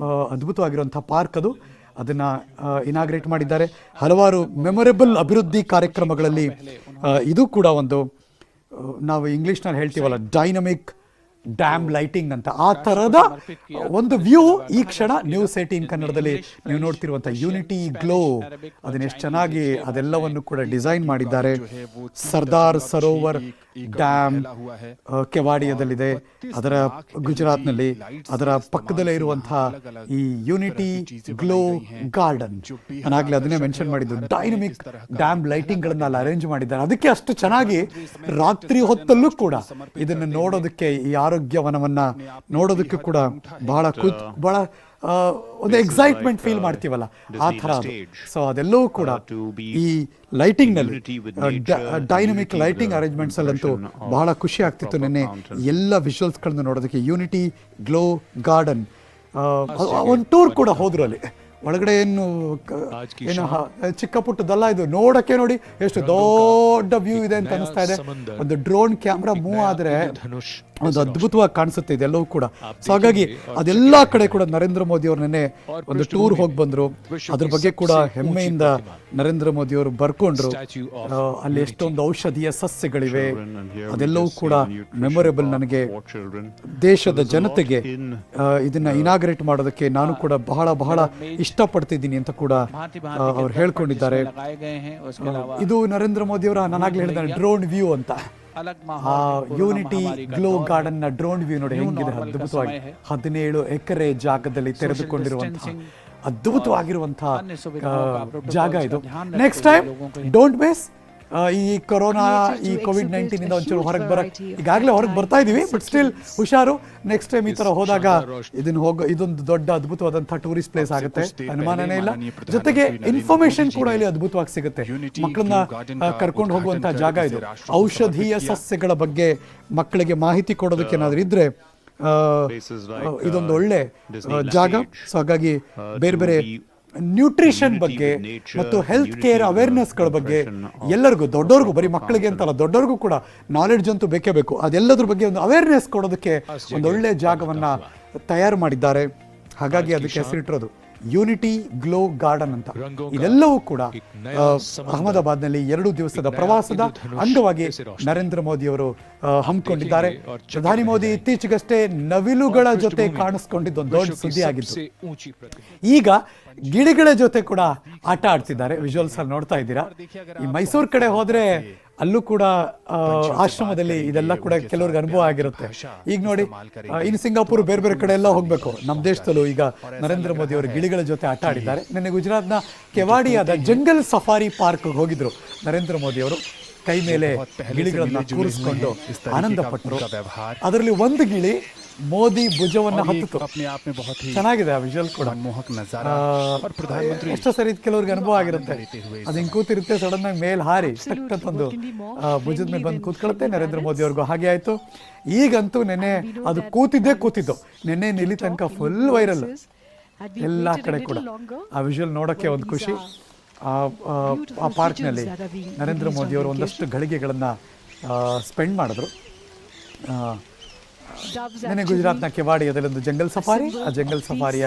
ಅದ್ಭುತವಾಗಿರುವಂಥ ಪಾರ್ಕ್ ಅದು, ಅದನ್ನು ಇನಾಗ್ರೇಟ್ ಮಾಡಿದ್ದಾರೆ. ಹಲವಾರು ಮೆಮೊರೇಬಲ್ ಅಭಿವೃದ್ಧಿ ಕಾರ್ಯಕ್ರಮಗಳಲ್ಲಿ ಇದು ಕೂಡ ಒಂದು, ನಾವು ಇಂಗ್ಲೀಷ್ನಲ್ಲಿ ಹೇಳ್ತೀವಲ್ಲ ಡೈನಮಿಕ್ ಡ್ಯಾಮ್ ಲೈಟಿಂಗ್ ಅಂತ, ಆ ಥರದ ಒಂದು ವ್ಯೂ ಈ ಕ್ಷಣ ನ್ಯೂಸ್ 18 ಕನ್ನಡದಲ್ಲಿ ನೀವು ನೋಡ್ತಿರುವಂಥ ಯೂನಿಟಿ ಗ್ಲೋ, ಅದನ್ನ ಎಷ್ಟು ಚೆನ್ನಾಗಿ ಅದೆಲ್ಲವನ್ನು ಕೂಡ ಡಿಸೈನ್ ಮಾಡಿದ್ದಾರೆ. ಸರ್ದಾರ್ ಸರೋವರ್ ಡ್ಯಾಮ್ ಕೆವಾಡಿಯಾದಲ್ಲಿದೆ, ಅದರ ಗುಜರಾತ್ನಲ್ಲಿ. ಅದರ ಪಕ್ಕದಲ್ಲೇ ಇರುವಂತಹ ಈ ಯೂನಿಟಿ ಗ್ಲೋ ಗಾರ್ಡನ್, ನಾನಾಗಲೇ ಅದನ್ನೇ ಮೆನ್ಷನ್ ಮಾಡಿದ್ದು, ಡೈನಮಿಕ್ ಡ್ಯಾಮ್ ಲೈಟಿಂಗ್ಗಳನ್ನು ಅಲ್ಲಿ ಅರೇಂಜ್ ಮಾಡಿದ್ದಾರೆ. ಅದಕ್ಕೆ ಅಷ್ಟು ಚೆನ್ನಾಗಿ ರಾತ್ರಿ ಹೊತ್ತಲ್ಲೂ ಕೂಡ ಇದನ್ನು ನೋಡೋದಕ್ಕೆ, ಈ ಆರೋಗ್ಯವನವನ್ನ ನೋಡೋದಕ್ಕೆ ಕೂಡ ಬಹಳ ಒಂದು ಎಕ್ಸೈಟ್ಮೆಂಟ್ ಫೀಲ್ ಮಾಡ್ತೀವಲ್ಲ ಆ ಥರ. ಸೊ ಅದೆಲ್ಲವೂ ಕೂಡ ಈ ಲೈಟಿಂಗ್ ನಲ್ಲಿ, ಡೈನಮಿಕ್ ಲೈಟಿಂಗ್ ಅರೇಂಜ್ಮೆಂಟ್ಸ್ ಅಲ್ಲಂತೂ ಬಹಳ ಖುಷಿ ಆಗ್ತಿತ್ತು ನಿನ್ನೆ ಎಲ್ಲ ವಿಜುವಲ್ಸ್ಗಳನ್ನ ನೋಡೋದಕ್ಕೆ. ಯೂನಿಟಿ ಗ್ಲೋ ಗಾರ್ಡನ್ ಒಂದು ಟೂರ್ ಕೂಡ ಹೋದ್ರು ಅಲ್ಲಿ ಒಳಗಡೆ. ಏನು ಚಿಕ್ಕ ಪುಟ್ಟದಲ್ಲ ಇದು, ನೋಡಕ್ಕೆ ನೋಡಿ ಎಷ್ಟು ದೊಡ್ಡ ವ್ಯೂ ಇದೆ ಅಂತ ಅನಿಸ್ತಾ ಇದೆ. ಒಂದು ಡ್ರೋನ್ ಕ್ಯಾಮ್ರಾ ಮೂವ್ ಆದ್ರೆ ಒಂದು ಅದ್ಭುತವಾಗಿ ಕಾಣಿಸುತ್ತೆ ಇದೆಲ್ಲವೂ ಕೂಡ. ಸೊ ಹಾಗಾಗಿ ಅದೆಲ್ಲ ಕಡೆ ಕೂಡ ನರೇಂದ್ರ ಮೋದಿ ಅವರು ನಿನ್ನೆ ಒಂದು ಟೂರ್ ಹೋಗಿ ಬಂದ್ರು. ಅದ್ರ ಬಗ್ಗೆ ಕೂಡ ಹೆಮ್ಮೆಯಿಂದ ನರೇಂದ್ರ ಮೋದಿ ಅವರು ಬರ್ಕೊಂಡ್ರು. ಅಲ್ಲಿ ಎಷ್ಟೊಂದು ಔಷಧೀಯ ಸಸ್ಯಗಳಿವೆ, ಅದೆಲ್ಲವೂ ಕೂಡ ಮೆಮೊರೇಬಲ್. ನನಗೆ ದೇಶದ ಜನತೆಗೆ ಇದನ್ನ ಇನಾಗ್ರೇಟ್ ಮಾಡೋದಕ್ಕೆ ನಾನು ಕೂಡ ಬಹಳ ಇಷ್ಟಪಡ್ತಿದ್ದೀನಿ ಅಂತ ಕೂಡ ಅವ್ರು ಹೇಳ್ಕೊಂಡಿದ್ದಾರೆ. ಇದು ನರೇಂದ್ರ ಮೋದಿ ಅವರ, ನಾನಾಗ್ಲೇ ಹೇಳಿದ್ದಾರೆ ಡ್ರೋನ್ ವ್ಯೂ ಅಂತ. ಆ ಯೂನಿಟಿ ಗ್ಲೋ ಗಾರ್ಡನ್ ನ ಡ್ರೋನ್ ವ್ಯೂ ನೋಡಿ ಹೆಂಗಿದೆ ಅದ್ಭುತವಾಗಿ. 17 ಎಕರೆ ಜಾಗದಲ್ಲಿ ತೆರೆದುಕೊಂಡಿರುವಂತಹ ಅದ್ಭುತವಾಗಿರುವಂತಹ ಜಾಗ ಇದು. Next time don't miss. ಈ ಕೊರೋನಾ, ಈ ಕೋವಿಡ್-19 ಇಂದ ಒಂಚೂರು ಹೊರಗೆ ಈಗಾಗಲೇ ಹೊರಗೆ ಬರ್ತಾ ಇದೀವಿ, ಬಟ್ ಸ್ಟಿಲ್ ಹುಷಾರು. ನೆಕ್ಸ್ಟ್ ಟೈಮ್ ಈ ತರ ಹೋದಾಗ ಇದೊಂದು ದೊಡ್ಡ ಅದ್ಭುತವಾದಂತಹ ಟೂರಿಸ್ಟ್ ಪ್ಲೇಸ್ ಆಗುತ್ತೆ, ಅನುಮಾನನೇ ಇಲ್ಲ. ಜೊತೆಗೆ ಇನ್ಫಾರ್ಮೇಶನ್ ಕೂಡ ಇಲ್ಲಿ ಅದ್ಭುತವಾಗಿ ಸಿಗುತ್ತೆ. ಮಕ್ಕಳನ್ನ ಕರ್ಕೊಂಡು ಹೋಗುವಂತಹ ಜಾಗ ಇದು. ಔಷಧೀಯ ಸಸ್ಯಗಳ ಬಗ್ಗೆ ಮಕ್ಕಳಿಗೆ ಮಾಹಿತಿ ಕೊಡೋದಕ್ಕೆ ಏನಾದ್ರು ಇದ್ರೆ ಇದೊಂದು ಒಳ್ಳೆ ಜಾಗ. ಸೊ ಹಾಗಾಗಿ ಬೇರೆ ಬೇರೆ ನ್ಯೂಟ್ರಿಷನ್ ಬಗ್ಗೆ ಮತ್ತು ಹೆಲ್ತ್ ಕೇರ್ ಅವೇರ್ನೆಸ್ಗಳ ಬಗ್ಗೆ ಎಲ್ಲರಿಗೂ, ದೊಡ್ಡವ್ರಿಗೂ, ಬರೀ ಮಕ್ಕಳಿಗೆ ಅಂತಲ್ಲ, ದೊಡ್ಡವ್ರಿಗೂ ಕೂಡ ನಾಲೆಡ್ಜ್ ಅಂತೂ ಬೇಕೇ ಬೇಕು. ಅದೆಲ್ಲದ್ರ ಬಗ್ಗೆ ಒಂದು ಅವೇರ್ನೆಸ್ ಕೊಡೋದಕ್ಕೆ ಒಂದೊಳ್ಳೆ ಜಾಗವನ್ನ ತಯಾರು ಮಾಡಿದ್ದಾರೆ. ಹಾಗಾಗಿ ಅದಕ್ಕೆ ಹೆಸರಿಟ್ಟಿರೋದು ಯೂನಿಟಿ ಗ್ಲೋ ಗಾರ್ಡನ್ ಅಂತ. ಇದೆಲ್ಲವೂ ಕೂಡ ಅಹಮದಾಬಾದ್ನಲ್ಲಿ 2 ದಿವಸದ ಪ್ರವಾಸದ ಅಂಗವಾಗಿ ನರೇಂದ್ರ ಮೋದಿ ಅವರು ಹಮ್ಮಿಕೊಂಡಿದ್ದಾರೆ. ಪ್ರಧಾನಿ ಮೋದಿ ಇತ್ತೀಚೆಗಷ್ಟೇ ನವಿಲುಗಳ ಜೊತೆ ಕಾಣಿಸ್ಕೊಂಡಿದ್ದು ಒಂದು ದೊಡ್ಡ ಸುದ್ದಿ ಆಗಿತ್ತು. ಈಗ ಗಿಳಿಗಳ ಜೊತೆ ಕೂಡ ಆಟ ಆಡ್ತಿದ್ದಾರೆ. ವಿಜುವಲ್ಸ್ ಅಲ್ಲಿ ನೋಡ್ತಾ ಇದ್ದೀರಾ. ಈ ಮೈಸೂರು ಕಡೆ ಹೋದ್ರೆ ಅಲ್ಲೂ ಕೂಡ ಆಶ್ರಮದಲ್ಲಿ ಇದೆಲ್ಲ ಕೂಡ ಕೆಲವ್ರಿಗೆ ಅನುಭವ ಆಗಿರುತ್ತೆ. ಈಗ ನೋಡಿ, ಇನ್ನು ಸಿಂಗಾಪುರ್ ಬೇರೆ ಬೇರೆ ಕಡೆ ಎಲ್ಲ ಹೋಗ್ಬೇಕು. ನಮ್ಮ ದೇಶದಲ್ಲೂ ಈಗ ನರೇಂದ್ರ ಮೋದಿ ಅವರು ಗಿಳಿಗಳ ಜೊತೆ ಆಟ ಆಡಿದ್ದಾರೆ. ನಿನ್ನೆ ಗುಜರಾತ್ನ ಕೆವಾಡಿಯಾದ ಜಂಗಲ್ ಸಫಾರಿ ಪಾರ್ಕ್ ಹೋಗಿದ್ರು ನರೇಂದ್ರ ಮೋದಿ ಅವರು. ಕೈ ಮೇಲೆ ಗಿಳಿಗಳನ್ನ ಕೂರಿಸ್ಕೊಂಡು ಆನಂದ ಪಟ್ಟರು. ಅದರಲ್ಲಿ ಒಂದು ಗಿಳಿ ಮೋದಿ ಭುಜವನ್ನ ಹತ್ತಿತು. ಚೆನ್ನಾಗಿದೆ ಆ ವಿಜುವಲ್ ಕೂಡ. ಎಷ್ಟೋ ಸರಿ ಕೆಲವ್ರಿಗೆ ಅನುಭವ ಆಗಿರುತ್ತೆ. ಅದು ಹಿಂಗೆ ಕೂತಿರುತ್ತೆ, ಸಡನ್ ಆಗಿ ಮೇಲ್ ಹಾರಿ ಒಂದು ಭುಜದ ಮೇಲೆ ಬಂದು ಕೂತ್ಕೊಳ್ಳುತ್ತೆ. ನರೇಂದ್ರ ಮೋದಿ ಅವ್ರಿಗೂ ಹಾಗೆ ಆಯ್ತು. ಈಗಂತೂ ನೆನ್ನೆ ಅದು ಕೂತಿದ್ದು ನೆನ್ನೆ ಇಲ್ಲಿ ತನಕ ಫುಲ್ ವೈರಲ್ ಎಲ್ಲ ಕಡೆ ಕೂಡ. ಆ ವಿಜುವಲ್ ನೋಡೋಕ್ಕೆ ಒಂದು ಖುಷಿ. ಆ ಪಾರ್ಕ್ನಲ್ಲಿ ನರೇಂದ್ರ ಮೋದಿ ಅವರು ಒಂದಷ್ಟು ಗಳಿಗೆಗಳನ್ನು ಸ್ಪೆಂಡ್ ಮಾಡಿದ್ರು. ನೆನೆ ಗುಜರಾತ್ನ ಕೆವಾಡಿಯಾದಲ್ಲಿ ಒಂದು ಜಂಗಲ್ ಸಫಾರಿ. ಆ ಜಂಗಲ್ ಸಫಾರಿಯ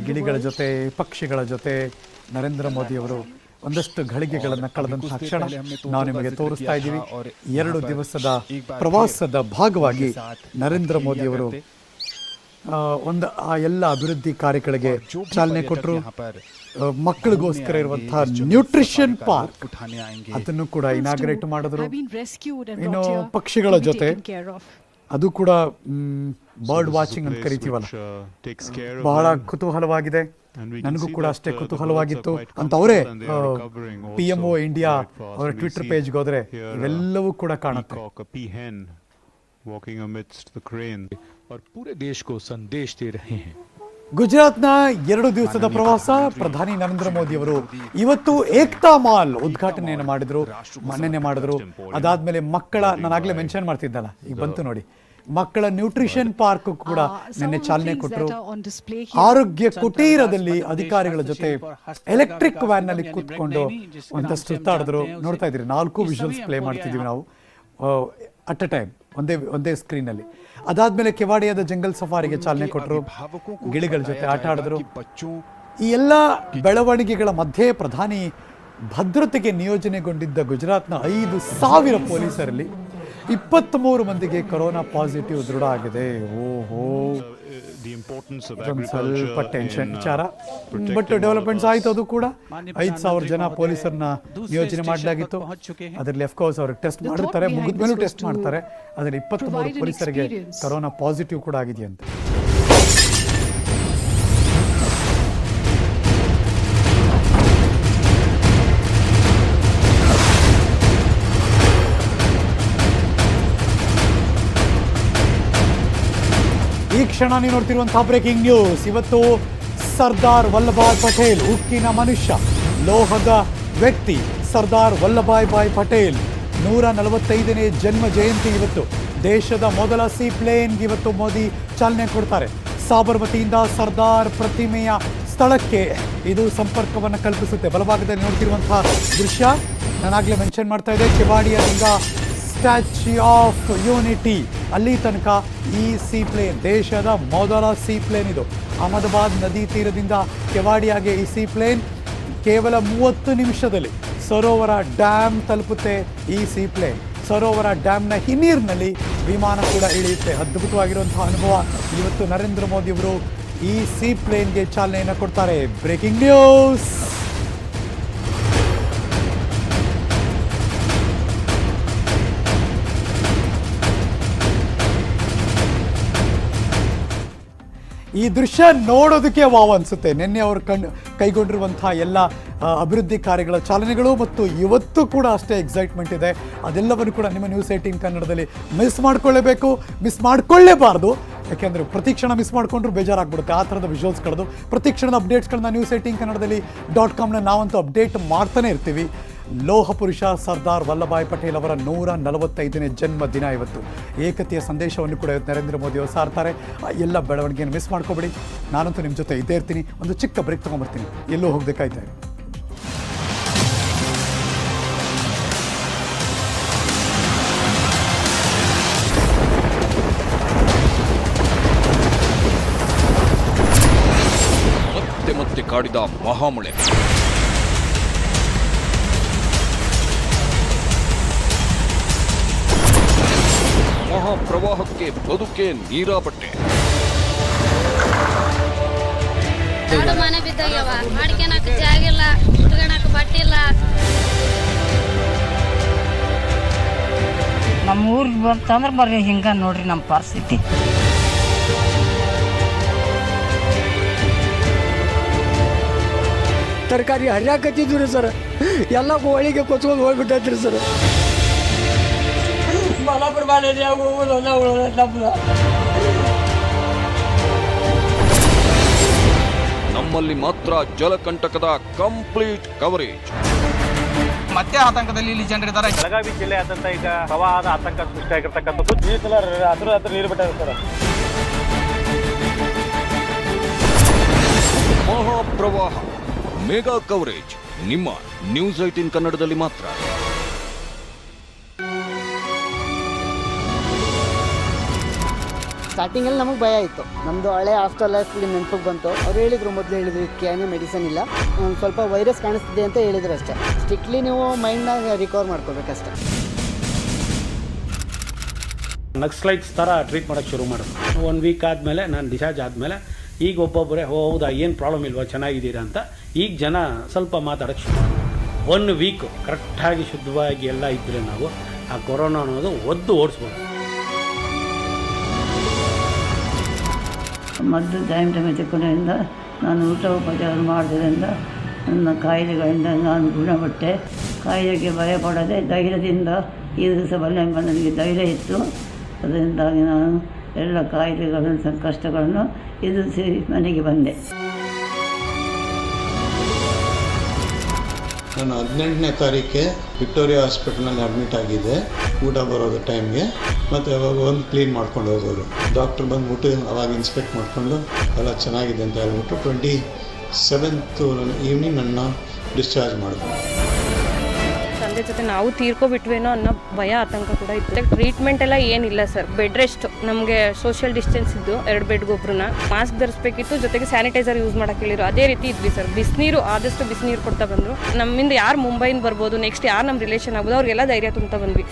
ಗಿಳಿಗಳ ಜೊತೆ, ಪಕ್ಷಿಗಳ ಜೊತೆ ನರೇಂದ್ರ ಮೋದಿ ಅವರು ಒಂದಷ್ಟು ಘಳಿಗೆಗಳನ್ನು ಕಳೆದಂತಹ ಕ್ಷಣ ನಾವು ನಿಮಗೆ ತೋರಿಸ್ತಾ ಇದ್ದೀವಿ. 2 ದಿವಸದ ಪ್ರವಾಸದ ಭಾಗವಾಗಿ ನರೇಂದ್ರ ಮೋದಿ ಅವರು ಆ ಎಲ್ಲ ಅಭಿವೃದ್ಧಿ ಕಾರ್ಯಗಳಿಗೆ ಚಾಲನೆ ಕೊಟ್ಟರು. ಮಕ್ಕಳಿಗೋಸ್ಕರ ಇರುವಂತಹ ನ್ಯೂಟ್ರಿಷನ್ ಪಾರ್ಕ್ ಅದನ್ನು ಕೂಡ ಇನಾಗ್ರೇಟ್ ಮಾಡಿದ್ರು. ಇನ್ನು ಪಕ್ಷಿಗಳ ಜೊತೆ ಅದು ಕೂಡ ಬರ್ಡ್ ವಾಚಿಂಗ್ ಅಂತ ಕರಿತೀವಲ್ಲ, ಬಹಳ ಕುತೂಹಲವಾಗಿದೆ. ನನಗೂ ಕೂಡ ಅಷ್ಟೇ ಕುತೂಹಲವಾಗಿತ್ತು ಅಂತ ಅವರೇ PMO ಇಂಡಿಯಾ ಅವರ ಟ್ವಿಟರ್ ಪೇಜ್ಗೆ ಹೋದ್ರೆ ಇವೆಲ್ಲವೂ ಕೂಡ ಕಾಣುತ್ತೆ. ಗುಜರಾತ್ನ 2 ದಿವಸದ ಪ್ರವಾಸ. ಪ್ರಧಾನಿ ನರೇಂದ್ರ ಮೋದಿ ಅವರು ಇವತ್ತು ಏಕ್ತಾ ಮಾಲ್ ಉದ್ಘಾಟನೆಯನ್ನು ಮಾಡಿದ್ರು, ಮೊನ್ನೆ ಮಾಡಿದ್ರು. ಅದಾದ್ಮೇಲೆ ಮಕ್ಕಳ, ನಾನಾಗ್ಲೇ ಮೆನ್ಷನ್ ಮಾಡ್ತಿದ್ದಲ್ಲ, ಈಗ ಬಂತು ನೋಡಿ, ಮಕ್ಕಳ ನ್ಯೂಟ್ರಿಷನ್ ಪಾರ್ಕ್ ಕೂಡ ನಿನ್ನೆ ಚಾಲನೆ ಕೊಟ್ಟರು. ಆರೋಗ್ಯ ಕುಟೀರದಲ್ಲಿ ಅಧಿಕಾರಿಗಳ ಜೊತೆ ಎಲೆಕ್ಟ್ರಿಕ್ ವ್ಯಾನ್ ನಲ್ಲಿ ಕೂತ್ಕೊಂಡು ಒಂದಷ್ಟು ಸುತ್ತಾಡಿದ್ರು. ನೋಡ್ತಾ ಇದ್ರಿ, 4 ವಿಜುವಲ್ಸ್ ಪ್ಲೇ ಮಾಡ್ತಿದೀವಿ ನಾವು ಅಟ್ ಅ ಟೈಮ್, ಒಂದೇ ಸ್ಕ್ರೀನ್ ಅಲ್ಲಿ. ಅದಾದ್ಮೇಲೆ ಕೆವಾಡಿಯಾದ ಜಂಗಲ್ ಸಫಾರಿಗೆ ಚಾಲನೆ ಕೊಟ್ಟರು, ಗಿಳಿಗಳ ಜೊತೆ ಆಟ ಆಡಿದ್ರು. ಈ ಎಲ್ಲ ಬೆಳವಣಿಗೆಗಳ ಮಧ್ಯೆ ಪ್ರಧಾನಿ ಭದ್ರತೆಗೆ ನಿಯೋಜನೆಗೊಂಡಿದ್ದ ಗುಜರಾತ್ನ 5,000 ಪೊಲೀಸರಲ್ಲಿ 23 ಮಂದಿಗೆ ಕೊರೋನಾ ಪಾಸಿಟಿವ್ ದೃಢ ಆಗಿದೆ. ಓಹೋ, ಸ್ವಲ್ಪ ಟೆನ್ಷನ್ ವಿಚಾರ. ಬಟ್ ಡೆವಲಪ್ಮೆಂಟ್ಸ್ ಆಯ್ತು. ಅದು ಕೂಡ 5,000 ಜನ ಪೊಲೀಸರನ್ನ ನಿಯೋಜನೆ ಮಾಡಲಾಗಿತ್ತು. ಅದರಲ್ಲಿ ಅಫ್ಕೋರ್ಸ್ ಅವ್ರಿಗೆ ಟೆಸ್ಟ್ ಮಾಡಿರ್ತಾರೆ, ಮುಗಿದ ಮೇಲೂ ಟೆಸ್ಟ್ ಮಾಡ್ತಾರೆ. ಅದರಲ್ಲಿ 23 ಪೊಲೀಸರಿಗೆ ಕೊರೋನಾ ಪಾಸಿಟಿವ್ ಕೂಡ ಆಗಿದೆಯಂತೆ. ಈ ಕ್ಷಣ ನೀವು ನೋಡ್ತಿರುವಂತಹ ಬ್ರೇಕಿಂಗ್ ನ್ಯೂಸ್. ಇವತ್ತು ಸರ್ದಾರ್ ವಲ್ಲಭಾಯ್ ಪಟೇಲ್, ಉಕ್ಕಿನ ಮನುಷ್ಯ, ಲೋಹದ ವ್ಯಕ್ತಿ ಸರ್ದಾರ್ ವಲ್ಲಭಾಯ್ ಪಟೇಲ್ 145ನೇ ಜನ್ಮ ಜಯಂತಿ. ಇವತ್ತು ದೇಶದ ಮೊದಲ ಸೀ ಪ್ಲೇನ್ಗೆ ಇವತ್ತು ಮೋದಿ ಚಾಲನೆ ಕೊಡ್ತಾರೆ. ಸಾಬರಮತಿಯಿಂದ ಸರ್ದಾರ್ ಪ್ರತಿಮೆಯ ಸ್ಥಳಕ್ಕೆ ಇದು ಸಂಪರ್ಕವನ್ನು ಕಲ್ಪಿಸುತ್ತೆ. ಬಲಭಾಗದಲ್ಲಿ ನೋಡ್ತಿರುವಂತಹ ದೃಶ್ಯ ನಾನಾಗಲೇ ಮೆನ್ಷನ್ ಮಾಡ್ತಾ ಇದ್ದೆ. ಕೆವಾಡಿಯಾದಿಂದ ಸ್ಟ್ಯಾಚ್ಯೂ ಆಫ್ ಯೂನಿಟಿ ಅಲ್ಲಿ ತನಕ ಈ ಸೀ ಪ್ಲೇನ್, ದೇಶದ ಮೊದಲ ಸೀ ಪ್ಲೇನ್ ಇದು. ಅಹಮದಾಬಾದ್ ನದಿ ತೀರದಿಂದ ಕೆವಾಡಿಯಾಗೆ ಈ ಸೀ ಪ್ಲೇನ್ ಕೇವಲ 30 ನಿಮಿಷದಲ್ಲಿ ಸರೋವರ ಡ್ಯಾಮ್ ತಲುಪುತ್ತೆ. ಈ ಸೀ ಪ್ಲೇನ್ ಸರೋವರ ಡ್ಯಾಮ್ನ ಹಿನ್ನೀರಿನಲ್ಲಿ ವಿಮಾನ ಕೂಡ ಇಳಿಯುತ್ತೆ. ಅದ್ಭುತವಾಗಿರುವಂತಹ ಅನುಭವ. ಇವತ್ತು ನರೇಂದ್ರ ಮೋದಿ ಅವರು ಈ ಸೀ ಪ್ಲೇನ್ಗೆ ಚಾಲನೆಯನ್ನು ಕೊಡ್ತಾರೆ. Breaking news. ಈ ದೃಶ್ಯ ನೋಡೋದಕ್ಕೆ ವಾವ್ ಅನ್ಸುತ್ತೆ. ನಿನ್ನೆ ಅವರು ಕೈಗೊಂಡಿರುವಂತಹ ಎಲ್ಲ ಅಭಿವೃದ್ಧಿ ಕಾರ್ಯಗಳ ಚಾಲನೆಗಳು ಮತ್ತು ಇವತ್ತು ಕೂಡ ಅಷ್ಟೇ ಎಕ್ಸೈಟ್ಮೆಂಟ್ ಇದೆ. ಅದೆಲ್ಲವನ್ನು ಕೂಡ ನಿಮ್ಮ ನ್ಯೂಸ್ 18 ಕನ್ನಡದಲ್ಲಿ ಮಿಸ್ ಮಾಡ್ಕೊಳ್ಳೇಬಾರ್ದು. ಯಾಕೆಂದರೆ ಪ್ರತಿಕ್ಷಣ ಮಿಸ್ ಮಾಡಿಕೊಂಡ್ರು ಬೇಜಾರಾಗ್ಬಿಡುತ್ತೆ. ಆ ಥರದ ವಿಜುವಲ್ಸ್ ಕಳೆದು ಪ್ರತಿಕ್ಷಣದ ಅಪ್ಡೇಟ್ಸ್ಗಳನ್ನ ನ್ಯೂಸ್ 18 ಕನ್ನಡದಲ್ಲಿ .com ನಾವಂತೂ ಅಪ್ಡೇಟ್ ಮಾಡ್ತಾನೆ ಇರ್ತೀವಿ. ಲೋಹ ಪುರುಷ ಸರ್ದಾರ್ ವಲ್ಲಭಾಯ್ ಪಟೇಲ್ ಅವರ 145ನೇ ಜನ್ಮ ದಿನ ಇವತ್ತು. ಏಕತೆಯ ಸಂದೇಶವನ್ನು ಕೂಡ ಇವತ್ತು ನರೇಂದ್ರ ಮೋದಿ ಅವರು ಸಾರ್ತಾರೆ. ಎಲ್ಲ ಬೆಳವಣಿಗೆಯನ್ನು ಮಿಸ್ ಮಾಡ್ಕೋಬೇಡಿ. ನಾನಂತೂ ನಿಮ್ಮ ಜೊತೆ ಇದ್ದೇ ಇರ್ತೀನಿ. ಒಂದು ಚಿಕ್ಕ ಬ್ರೇಕ್ ತೊಗೊಂಡ್ಬರ್ತೀನಿ, ಎಲ್ಲೂ ಹೋಗಬೇಕಾಯ್ತಾ ಇದೆ. ಮತ್ತೆ ಕಾಡಿದ ಮಹಾಮಳೆ. ಮಹಾಪ್ರವಾಹಕ್ಕೆ ಬದುಕೆ ನೀರಾಪಟ್ಟೆ. ಮನೆ ಬಿದ್ದಾಗ್ಯವ, ಮಾಡ್ಕೊಳಕ್ ಜಾಗ ಇಲ್ಲ, ಉಟ್ಕೊಳಕ್ ಬಟ್ಟೆ ಇಲ್ಲ. ನಮ್ಮ ಊರಿಗೆ ಬಂತಂದ್ರೆ ಬರ್ರಿ ಹಿಂಗ ನೋಡ್ರಿ ನಮ್ಮ ಪರಿಸ್ಥಿತಿ. ತರಕಾರಿ ಹರಿಯಾಕತ್ತಿದ್ವಿ ಸರ್, ಎಲ್ಲ ಹೋಳಿಗೆ ಕೊಚ್ಕೊಂಡು ಹೋಗ್ಬಿಟ್ಟೈತ್ರಿ ಸರ್. ನಮ್ಮಲ್ಲಿ ಮಾತ್ರ ಜಲಕಂಟಕದ ಕಂಪ್ಲೀಟ್ ಕವರೇಜ್. ಮತ್ತೆ ಆತಂಕದಲ್ಲಿ ಇಲ್ಲಿ ಜನರಿದ್ದಾರೆ. ಬೆಳಗಾವಿ ಜಿಲ್ಲೆಯಾದ್ಯಂತ ಈಗ ಪ್ರವಾಹದ ಆತಂಕ ಸೃಷ್ಟಿಯಾಗಿರ್ತಕ್ಕಂಥದ್ದು. ಹತ್ರ ನೀರು ಬಿಟ್ಟಾರೆ ಸರ್. ಮಹಾಪ್ರವಾಹ ಮೆಗಾ ಕವರೇಜ್ ನಿಮ್ಮ ನ್ಯೂಸ್ 18 ಕನ್ನಡದಲ್ಲಿ ಮಾತ್ರ. ಸ್ಟಾರ್ಟಿಂಗಲ್ಲಿ ನಮಗೆ ಭಯ ಇತ್ತು. ನಮ್ಮದು ಹಳೆ ಹಾಸ್ಟೆಲ್ ಲೈಫ್ ನೆನಪಿಗೆ ಬಂತು. ಅವ್ರು ಹೇಳಿದ್ರು, ಮೊದಲು ಹೇಳಿದ್ರು ಇದಕ್ಕೆ ಮೆಡಿಸಿನ್ ಇಲ್ಲ, ಸ್ವಲ್ಪ ವೈರಸ್ ಕಾಣಿಸ್ತಿದೆ ಅಂತ ಹೇಳಿದ್ರು ಅಷ್ಟೇ. ಸ್ಟ್ರಿಕ್ಟ್ಲಿ ನೀವು ಮೈಂಡ್ನ ರಿಕವರ್ ಮಾಡ್ಕೋಬೇಕಷ್ಟೆ. ನಕ್ಸಲೈಟ್ಸ್ ಥರ ಟ್ರೀಟ್ ಮಾಡೋಕ್ಕೆ ಶುರು ಮಾಡೋದು. 1 ವೀಕ್ ಆದಮೇಲೆ ನಾನು ಡಿಸ್ಚಾರ್ಜ್ ಆದಮೇಲೆ ಈಗ ಒಬ್ಬೊಬ್ಬರೇ ಹೌದಾ ಏನು ಪ್ರಾಬ್ಲಮ್ ಇಲ್ವಾ, ಚೆನ್ನಾಗಿದ್ದೀರಾ ಅಂತ ಈಗ ಜನ ಸ್ವಲ್ಪ ಮಾತಾಡೋಕ್ಕೆ ಶುರು. 1 ವೀಕು ಕರೆಕ್ಟಾಗಿ ಶುದ್ಧವಾಗಿ ಎಲ್ಲ ಇದ್ದರೆ ನಾವು ಆ ಕೊರೋನಾ ಅನ್ನೋದು ಒದ್ದು ಓಡಿಸ್ಬೋದು. ಮದ್ದು ಟೈಮ್ ತಗೊಳ್ಳೋದ್ರಿಂದ, ನಾನು ಊಟ ಉಪಚಾರ ಮಾಡೋದ್ರಿಂದ ನನ್ನ ಕಾಯಿಲೆಗಳಿಂದ ನಾನು ಗುಣಪಟ್ಟೆ. ಕಾಯಿಲೆಗೆ ಭಯಪಡದೆ ಧೈರ್ಯದಿಂದ ಈ ದಿವಸ ಬಲ್ಲೆಂಬ ನನಗೆ ಧೈರ್ಯ ಇತ್ತು. ಅದರಿಂದಾಗಿ ನಾನು ಎಲ್ಲ ಕಾಯಿಲೆಗಳನ್ನು ಸಂಕಷ್ಟಗಳನ್ನು ಎದುರಿಸಿ ಮನೆಗೆ ಬಂದೆ. ನಾನು 18ನೇ ತಾರೀಕೆ ವಿಕ್ಟೋರಿಯಾ ಹಾಸ್ಪಿಟಲ್ನಲ್ಲಿ ಅಡ್ಮಿಟ್ ಆಗಿದೆ. ಊಟ ಬರೋದು ಟೈಮ್ಗೆ ಮತ್ತು ಅವಾಗ ಒಂದು ಕ್ಲೀನ್ ಮಾಡ್ಕೊಂಡು ಹೋಗೋದು. ಡಾಕ್ಟ್ರ್ ಬಂದ್ಬಿಟ್ಟು ಅವಾಗ ಇನ್ಸ್ಪೆಕ್ಟ್ ಮಾಡಿಕೊಂಡು ಎಲ್ಲ ಚೆನ್ನಾಗಿದೆ ಅಂತ ಹೇಳ್ಬಿಟ್ಟು 27th ಈವ್ನಿಂಗ್ ನನ್ನ ಡಿಸ್ಚಾರ್ಜ್ ಮಾಡಿದ್ರು. ತಂದೆ ಜೊತೆ ನಾವು ತೀರ್ಕೊಬಿಟ್ವೇನೋ ಅನ್ನೋ ಭಯ ಆತಂಕ ಕೂಡ ಇತ್ತು. ಟ್ರೀಟ್ಮೆಂಟ್ ಎಲ್ಲ ಏನಿಲ್ಲ ಸರ್, ಬೆಡ್ ರೆಸ್ಟ್. ನಮಗೆ ಸೋಷಿಯಲ್ ಡಿಸ್ಟೆನ್ಸ್ ಇದ್ದು 2 ಬೆಡ್ಗೊಬ್ರನ್ನ ಮಾಸ್ಕ್ ಧರಿಸ್ಬೇಕಿತ್ತು, ಜೊತೆಗೆ ಸ್ಯಾನಿಟೈಸರ್ ಯೂಸ್ ಮಾಡಕ್ಕೆ ಹೇಳಿದ್ರು. ಅದೇ ರೀತಿ ಇದ್ವಿ ಸರ್. ಬಿಸಿನೀರು ಆದಷ್ಟು ಬಿಸಿನೀರು ಕೊಡ್ತಾ ಬಂದರು. ನಮ್ಮಿಂದ ಯಾರು ಮುಂಬೈಯಿಂದ ಬರ್ಬೋದು, ನೆಕ್ಸ್ಟ್ ಯಾರು ನಮ್ಮ ರಿಲೇಷನ್ ಆಗ್ಬೋದು, ಅವ್ರಿಗೆಲ್ಲ ಧೈರ್ಯ ತುಂಬ್ತಾ ಬಂದ್ವಿ.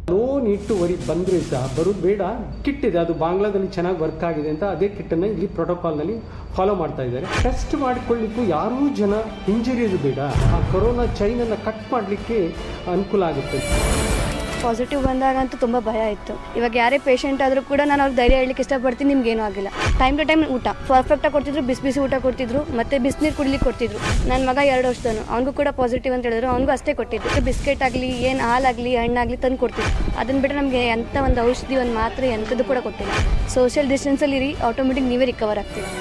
No need to worry. ಬಂದರೆ ಸಹ ಬರೋದು ಬೇಡ. ಕಿಟ್ ಇದೆ, ಅದು ಬಾಂಗ್ಲಾದಲ್ಲಿ ಚೆನ್ನಾಗಿ ವರ್ಕ್ ಆಗಿದೆ ಅಂತ ಅದೇ ಕಿಟ್ಟನ್ನು ಇಲ್ಲಿ ಪ್ರೋಟೋಕಾಲ್ನಲ್ಲಿ ಫಾಲೋ ಮಾಡ್ತಾ ಇದ್ದಾರೆ. ಟೆಸ್ಟ್ ಮಾಡಿಕೊಳ್ಳಿಕ್ಕೂ ಯಾರೂ ಜನ ಹಿಂಜರಿಯೋದು ಬೇಡ. ಆ ಕೊರೋನಾ ಚೈನನ್ನು ಕಟ್ ಮಾಡಲಿಕ್ಕೆ ಅನುಕೂಲ ಆಗುತ್ತೆ. ಪಾಸಿಟಿವ್ ಬಂದಾಗಂತೂ ತುಂಬ ಭಯ ಇತ್ತು. ಇವಾಗ ಯಾರೇ ಪೇಷಂಟ್ ಆದರೂ ಕೂಡ ನಾನು ಅವ್ರಿಗೆ ಧೈರ್ಯ ಹೇಳಲಿಕ್ಕೆ ಇಷ್ಟಪಡ್ತೀನಿ, ನಿಮ್ಗೇನೂ ಆಗಿಲ್ಲ. ಟೈಮ್ ಟು ಟೈಮ್ ಊಟ ಪರ್ಫೆಕ್ಟಾಗಿ ಕೊಡ್ತಿದ್ರು, ಬಿಸಿ ಬಿಸಿ ಊಟ ಕೊಡ್ತಿದ್ರು, ಮತ್ತು ಬಿಸಿನೀರು ಕುಡಿಲಿಕ್ಕೆ ಕೊಡ್ತಿದ್ರು. ನನ್ನ ಮಗ 2 ವರ್ಷದವನು, ಅವನಿಗೂ ಕೂಡ ಪಾಸಿಟಿವ್ ಅಂತ ಹೇಳಿದ್ರು, ಅವನಿಗೂ ಅಷ್ಟೇ ಕೊಟ್ಟಿದ್ದು. ಬಿಸ್ಕೆಟ್ ಆಗಲಿ, ಏನು ಹಾಲಾಗಲಿ, ಹಣ್ಣಾಗಲಿ ತಂದು ಕೊಡ್ತಿದ್ರು. ಅದನ್ನು ಬಿಟ್ಟರೆ ನಮಗೆ ಎಂಥ ಒಂದು ಔಷಧಿ, ಒಂದು ಮಾತ್ರೆ ಎಂಥದ್ದು ಕೂಡ ಕೊಟ್ಟಿಲ್ಲ. ಸೋಷಿಯಲ್ ಡಿಸ್ಟೆನ್ಸಲ್ಲಿ ಇರಿ, ಆಟೋಮೆಟಿಕ್ ನೀವೇ ರಿಕವರ್ ಆಗ್ತೀವಿ.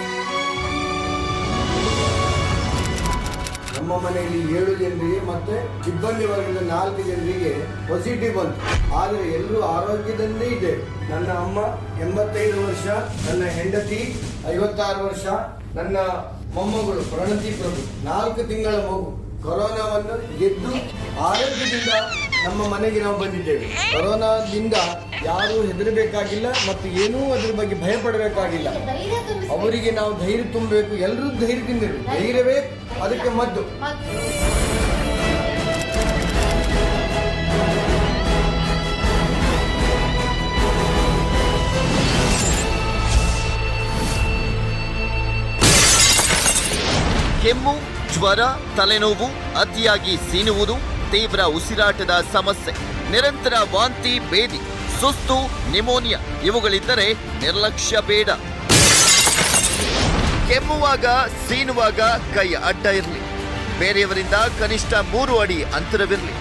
ನಮ್ಮ ಮನೆಯಲ್ಲಿ 7 ಜನರಿಗೆ ಮತ್ತು ಸಿಬ್ಬಂದಿ ವರ್ಗದ 4 ಜನರಿಗೆ ಪಾಸಿಟಿವ್ ಬಂತು. ಆದರೆ ಎಲ್ಲರೂ ಆರೋಗ್ಯದಲ್ಲೇ ಇದೆ. ನನ್ನ ಅಮ್ಮ 85 ವರ್ಷ, ನನ್ನ ಹೆಂಡತಿ 56 ವರ್ಷ, ನನ್ನ ಮೊಮ್ಮಗಳು ಪ್ರಣತಿ ಪ್ರಭು 4 ತಿಂಗಳ ಮಗು. ಕೊರೋನಾವನ್ನು ಗೆದ್ದು ಆರೋಗ್ಯದಿಂದ ನಮ್ಮ ಮನೆಗೆ ನಾವು ಬಂದಿದ್ದೇವೆ. ಕೊರೋನಾದಿಂದ ಯಾರೂ ಹೆದರಬೇಕಾಗಿಲ್ಲ ಮತ್ತು ಏನೂ ಅದರ ಬಗ್ಗೆ ಭಯ ಪಡಬೇಕಾಗಿಲ್ಲ. ಅವರಿಗೆ ನಾವು ಧೈರ್ಯ ತುಂಬಬೇಕು. ಎಲ್ಲರೂ ಧೈರ್ಯದಿಂದ ಇರಬೇಕು. ಧೈರ್ಯವೇ ಅದಕ್ಕೆ ಮದ್ದು. ಕೆಮ್ಮು, ಜ್ವರ, ತಲೆನೋವು, ಅತಿಯಾಗಿ ಸೀನುವುದು, ತೀವ್ರ ಉಸಿರಾಟದ ಸಮಸ್ಯೆ, ನಿರಂತರ ವಾಂತಿ, ಬೇದಿ, ಸುಸ್ತು, ನಿಮೋನಿಯಾ ಇವುಗಳಿದ್ದರೆ ನಿರ್ಲಕ್ಷ್ಯ ಬೇಡ. ಕೆಮ್ಮುವಾಗ, ಸೀನುವಾಗ ಕೈ ಅಡ್ಡ ಇರಲಿ. ಬೇರೆಯವರಿಂದ ಕನಿಷ್ಠ 3 ಅಡಿ ಅಂತರವಿರಲಿ.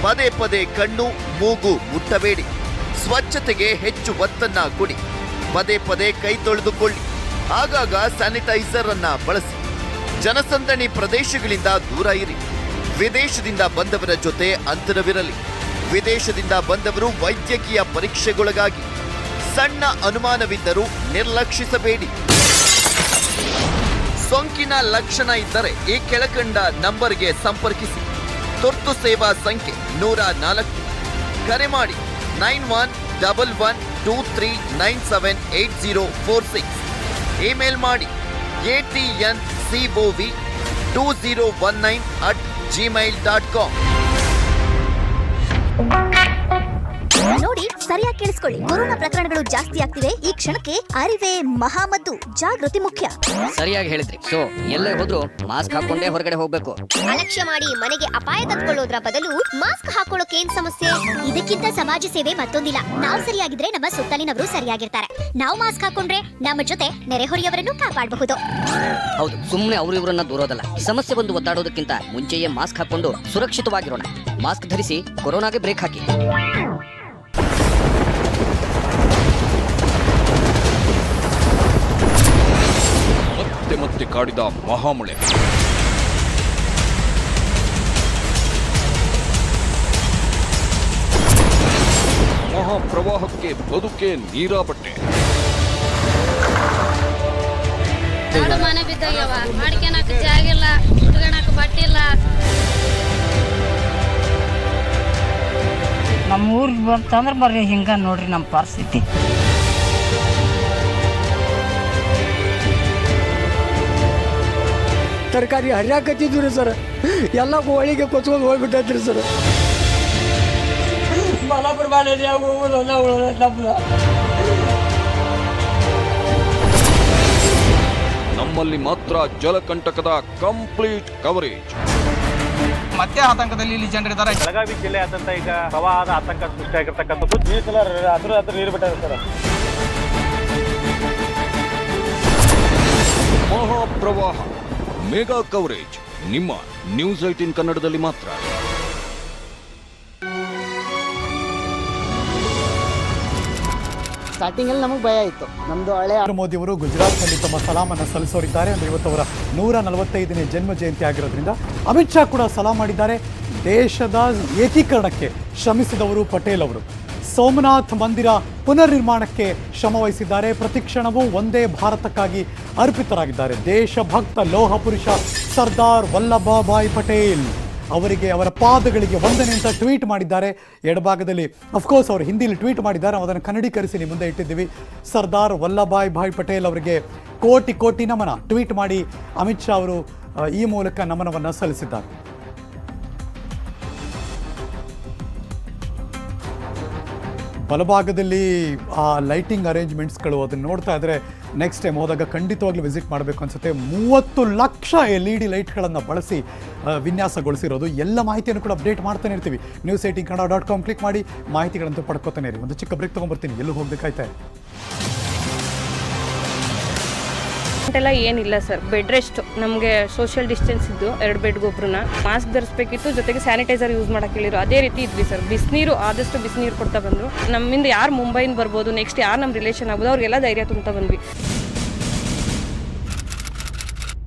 ಪದೇ ಪದೇ ಕಣ್ಣು, ಮೂಗು ಮುಟ್ಟಬೇಡಿ. ಸ್ವಚ್ಛತೆಗೆ ಹೆಚ್ಚು ಒತ್ತನ್ನ ಕೊಡಿ. ಪದೇ ಪದೇ ಕೈ ತೊಳೆದುಕೊಳ್ಳಿ. ಆಗಾಗ ಸ್ಯಾನಿಟೈಸರ್ ಅನ್ನ ಬಳಸಿ. ಜನಸಂದಣಿ ಪ್ರದೇಶಗಳಿಂದ ದೂರ ಇರಿ. ವಿದೇಶದಿಂದ ಬಂದವರ ಜೊತೆ ಅಂತರವಿರಲಿ. ವಿದೇಶದಿಂದ ಬಂದವರು ವೈದ್ಯಕೀಯ ಪರೀಕ್ಷೆಗೊಳಗಾಗಿ. ಸಣ್ಣ ಅನುಮಾನವಿದ್ದರೂ ನಿರ್ಲಕ್ಷಿಸಬೇಡಿ. ಸೋಂಕಿನ ಲಕ್ಷಣ ಇದ್ದರೆ ಈ ಕೆಳಕಂಡ ನಂಬರ್ಗೆ ಸಂಪರ್ಕಿಸಿ. ತುರ್ತು ಸೇವಾ ಸಂಖ್ಯೆ 104. ಕರೆ ಮಾಡಿ 911123978046. ಇಮೇಲ್ ಮಾಡಿ atncov2019@gmail.com. ನೋಡಿ, ಸರಿಯಾಗಿ ಕೇಳಿಸ್ಕೊಳ್ಳಿ. ಕೊರೋನಾ ಪ್ರಕರಣಗಳು ಜಾಸ್ತಿ ಆಗ್ತಿವೆ. ಈ ಕ್ಷಣಕ್ಕೆ ಅರಿವೇ ಮಹಾಮದ್ದು. ಜಾಗೃತಿ ಮುಖ್ಯ. ಸರಿಯಾಗಿ ಹೇಳಿದ್ರಿ. ಸೊ ಎಲ್ಲೇ ಹೋದ್ರು ಮಾಸ್ಕ್ ಹಾಕೊಂಡೇ ಹೊರಗಡೆ ಹೋಗ್ಬೇಕು. ಅಲಕ್ಷ್ಯ ಮಾಡಿ ಮನೆಗೆ ಅಪಾಯ ತಂದ್ಕೊಳ್ಳೋದ್ರ ಬದಲು ಮಾಸ್ಕ್ ಹಾಕೊಳ್ಳೋಕೆ ಏನ್ ಸಮಸ್ಯೆ? ಇದಕ್ಕಿಂತ ಸಮಾಜ ಸೇವೆ ಮತ್ತೊಂದಿಲ್ಲ. ನಾವು ಸರಿಯಾಗಿದ್ರೆ ನಮ್ಮ ಸುತ್ತಲಿನವರು ಸರಿಯಾಗಿರ್ತಾರೆ. ನಾವು ಮಾಸ್ಕ್ ಹಾಕೊಂಡ್ರೆ ನಮ್ಮ ಜೊತೆ ನೆರೆಹೊರೆಯವರನ್ನು ಕಾಪಾಡಬಹುದು. ಹೌದು, ಸುಮ್ಮನೆ ಅವರು ಇವರನ್ನ ದೂರೋದಲ್ಲ. ಸಮಸ್ಯೆ ಬಂದು ಒದ್ದಾಡೋದಕ್ಕಿಂತ ಮುಂಚೆಯೇ ಮಾಸ್ಕ್ ಹಾಕೊಂಡು ಸುರಕ್ಷಿತವಾಗಿರೋಣ. ಮಾಸ್ಕ್ ಧರಿಸಿ, ಕೊರೋನಾಗೆ ಬ್ರೇಕ್ ಹಾಕಿ. ಮತ್ತೆ ಕಾಡಿದ ಮಹಾಮಳೆ. ಮಹಾಪ್ರವಾಹಕ್ಕೆ ಬದುಕೆ ನೀರಾಪಟ್ಟೆ. ಮನೆ ಬಿದ್ದಾಗ್ಯವ, ಮಾಡ್ಕೊಳಕ್ ಜಾಗ ಇಲ್ಲ, ಉಟ್ಕೊಳಕ್ ಬಟ್ಟೆ ಇಲ್ಲ. ನಮ್ಮ ಊರಿಗೆ ಬಂತಂದ್ರೆ ಬರ್ರಿ ಹಿಂಗ ನೋಡ್ರಿ ನಮ್ಮ ಪರಿಸ್ಥಿತಿ. ತರಕಾರಿ ಹರಿಯಾಕತ್ತಿದ್ವಿ ರೀ ಸರ್, ಎಲ್ಲ ಹೋಳಿಗೆ ಕೊಚ್ಕೊಂಡು ಹೋಗ್ಬಿಟ್ಟೈತ್ರಿ ಸರ್. ಮಲಪುರ ಬಾಲೇರಿ ಹೋಗೋದಲ್ಲ ನಮ್ದು. ನಮ್ಮಲ್ಲಿ ಮಾತ್ರ ಜಲಕಂಟಕದ ಕಂಪ್ಲೀಟ್ ಕವರೇಜ್. ಮತ್ತೆ ಆತಂಕದಲ್ಲಿ ಇಲ್ಲಿ ಜನರಿದ್ದಾರೆ. ಬೆಳಗಾವಿ ಜಿಲ್ಲೆಯಾದ್ಯಂತ ಈಗ ಪ್ರವಾಹದ ಆತಂಕ ಸೃಷ್ಟಿಯಾಗಿರ್ತಕ್ಕಂಥದ್ದು. ನೀರು ಕಲರ್ ಅದ್ರ ನೀರು ಬಿಟ್ಟಾರೆ ಸರ್. ಮಹಾಪ್ರವಾಹ ಮೆಗಾ ಕವರೇಜ್ ನಿಮ್ಮ ನ್ಯೂಸ್ 18 ಕನ್ನಡದಲ್ಲಿ ಮಾತ್ರ. ಸ್ಟಾರ್ಟಿಂಗ್ ಅಲ್ಲಿ ನಮಗೆ ಭಯ ಇತ್ತು. ನಮ್ದು ಹಳೆ ಮೋದಿ ಅವರು ಗುಜರಾತ್ನಲ್ಲಿ ತಮ್ಮ ಸಲಾಮನ್ನು ಸಲ್ಲಿಸೋರಿದ್ದಾರೆ. ಅಂದರೆ ಇವತ್ತು ಅವರ 145ನೇ ಜನ್ಮ ಜಯಂತಿ ಆಗಿರೋದ್ರಿಂದ ಅಮಿತ್ ಶಾ ಕೂಡ ಸಲಾಂ ಮಾಡಿದ್ದಾರೆ. ದೇಶದ ಏಕೀಕರಣಕ್ಕೆ ಶ್ರಮಿಸಿದವರು ಪಟೇಲ್ ಅವರು. ಸೋಮನಾಥ್ ಮಂದಿರ ಪುನರ್ನಿರ್ಮಾಣಕ್ಕೆ ಶ್ರಮವಹಿಸಿದ್ದಾರೆ. ಪ್ರತಿಕ್ಷಣವೂ ಒಂದೇ ಭಾರತಕ್ಕಾಗಿ ಅರ್ಪಿತರಾಗಿದ್ದಾರೆ. ದೇಶಭಕ್ತ ಲೋಹ ಪುರುಷ ಸರ್ದಾರ್ ವಲ್ಲಭಭಾಯ್ ಪಟೇಲ್ ಅವರಿಗೆ, ಅವರ ಪಾದಗಳಿಗೆ ವಂದನೆ ಅಂತ ಟ್ವೀಟ್ ಮಾಡಿದ್ದಾರೆ. ಎಡಭಾಗದಲ್ಲಿ ಅಫ್ಕೋರ್ಸ್ ಅವರು ಹಿಂದಿಲಿ ಟ್ವೀಟ್ ಮಾಡಿದ್ದಾರೆ, ನಾವು ಅದನ್ನು ಕನ್ನಡೀಕರಿಸಿ ನಿಮ್ಮ ಮುಂದೆ ಇಟ್ಟಿದ್ದೀವಿ. ಸರ್ದಾರ್ ವಲ್ಲಭಭಾಯ್ ಪಟೇಲ್ ಅವರಿಗೆ ಕೋಟಿ ಕೋಟಿ ನಮನ ಟ್ವೀಟ್ ಮಾಡಿ ಅಮಿತ್ ಶಾ ಅವರು ಈ ಮೂಲಕ ನಮನವನ್ನು ಸಲ್ಲಿಸಿದ್ದಾರೆ. ಬಲಭಾಗದಲ್ಲಿ ಆ ಲೈಟಿಂಗ್ ಅರೇಂಜ್ಮೆಂಟ್ಸ್ಗಳು ಅದನ್ನು ನೋಡ್ತಾ ಇದ್ದರೆ ನೆಕ್ಸ್ಟ್ ಟೈಮ್ ಹೋದಾಗ ಖಂಡಿತವಾಗ್ಲೂ ವಿಸಿಟ್ ಮಾಡಬೇಕು ಅನಿಸುತ್ತೆ. 30 ಲಕ್ಷ LED ಲೈಟ್ಗಳನ್ನು ಬಳಸಿ ವಿನ್ಯಾಸಗೊಳಿಸಿರೋದು. ಎಲ್ಲ ಮಾಹಿತಿಯನ್ನು ಕೂಡ ಅಪ್ಡೇಟ್ ಮಾಡ್ತಾನೆ ಇರ್ತೀವಿ. news18kannada.com ಕ್ಲಿಕ್ ಮಾಡಿ ಮಾಹಿತಿಗಳಂತೂ ಪಡ್ಕೋತಾನೆ ಇರಿ. ಒಂದು ಚಿಕ್ಕ ಬ್ರೇಕ್ ತೊಗೊಂಡ್ಬರ್ತೀನಿ, ಎಲ್ಲೂ ಹೋಗ್ಬೇಕಾಯ್ತಾ ಎಲ್ಲ ಏನಿಲ್ಲ ಸರ್. ಬೆಡ್ ರೆಸ್ಟ್, ನಮಗೆ ಸೋಷಿಯಲ್ ಡಿಸ್ಟೆನ್ಸ್ ಇದ್ದು 2 ಬೆಡ್ಗೊಬ್ರನ್ನ ಮಾಸ್ಕ್ ಧರಿಸಬೇಕಿತ್ತು, ಜೊತೆಗೆ ಸ್ಯಾನಿಟೈಸರ್ ಯೂಸ್ ಮಾಡಕ್ಕೆ ಹೇಳಿದ್ರು. ಅದೇ ರೀತಿ ಇದ್ವಿ ಸರ್. ಬಿಸಿನೀರು ಆದಷ್ಟು ಬಿಸಿನೀರು ಕೊಡ್ತಾ ಬಂದರು. ನಮ್ಮಿಂದ ಯಾರು ಮುಂಬೈನ ಬರ್ಬೋದು, ನೆಕ್ಸ್ಟ್ ಯಾರು ನಮ್ಮ ರಿಲೇಷನ್ ಆಗ್ಬೋದು, ಅವ್ರಿಗೆಲ್ಲ ಧೈರ್ಯ ತುಂಬ್ತಾ ಬಂದ್ವಿ.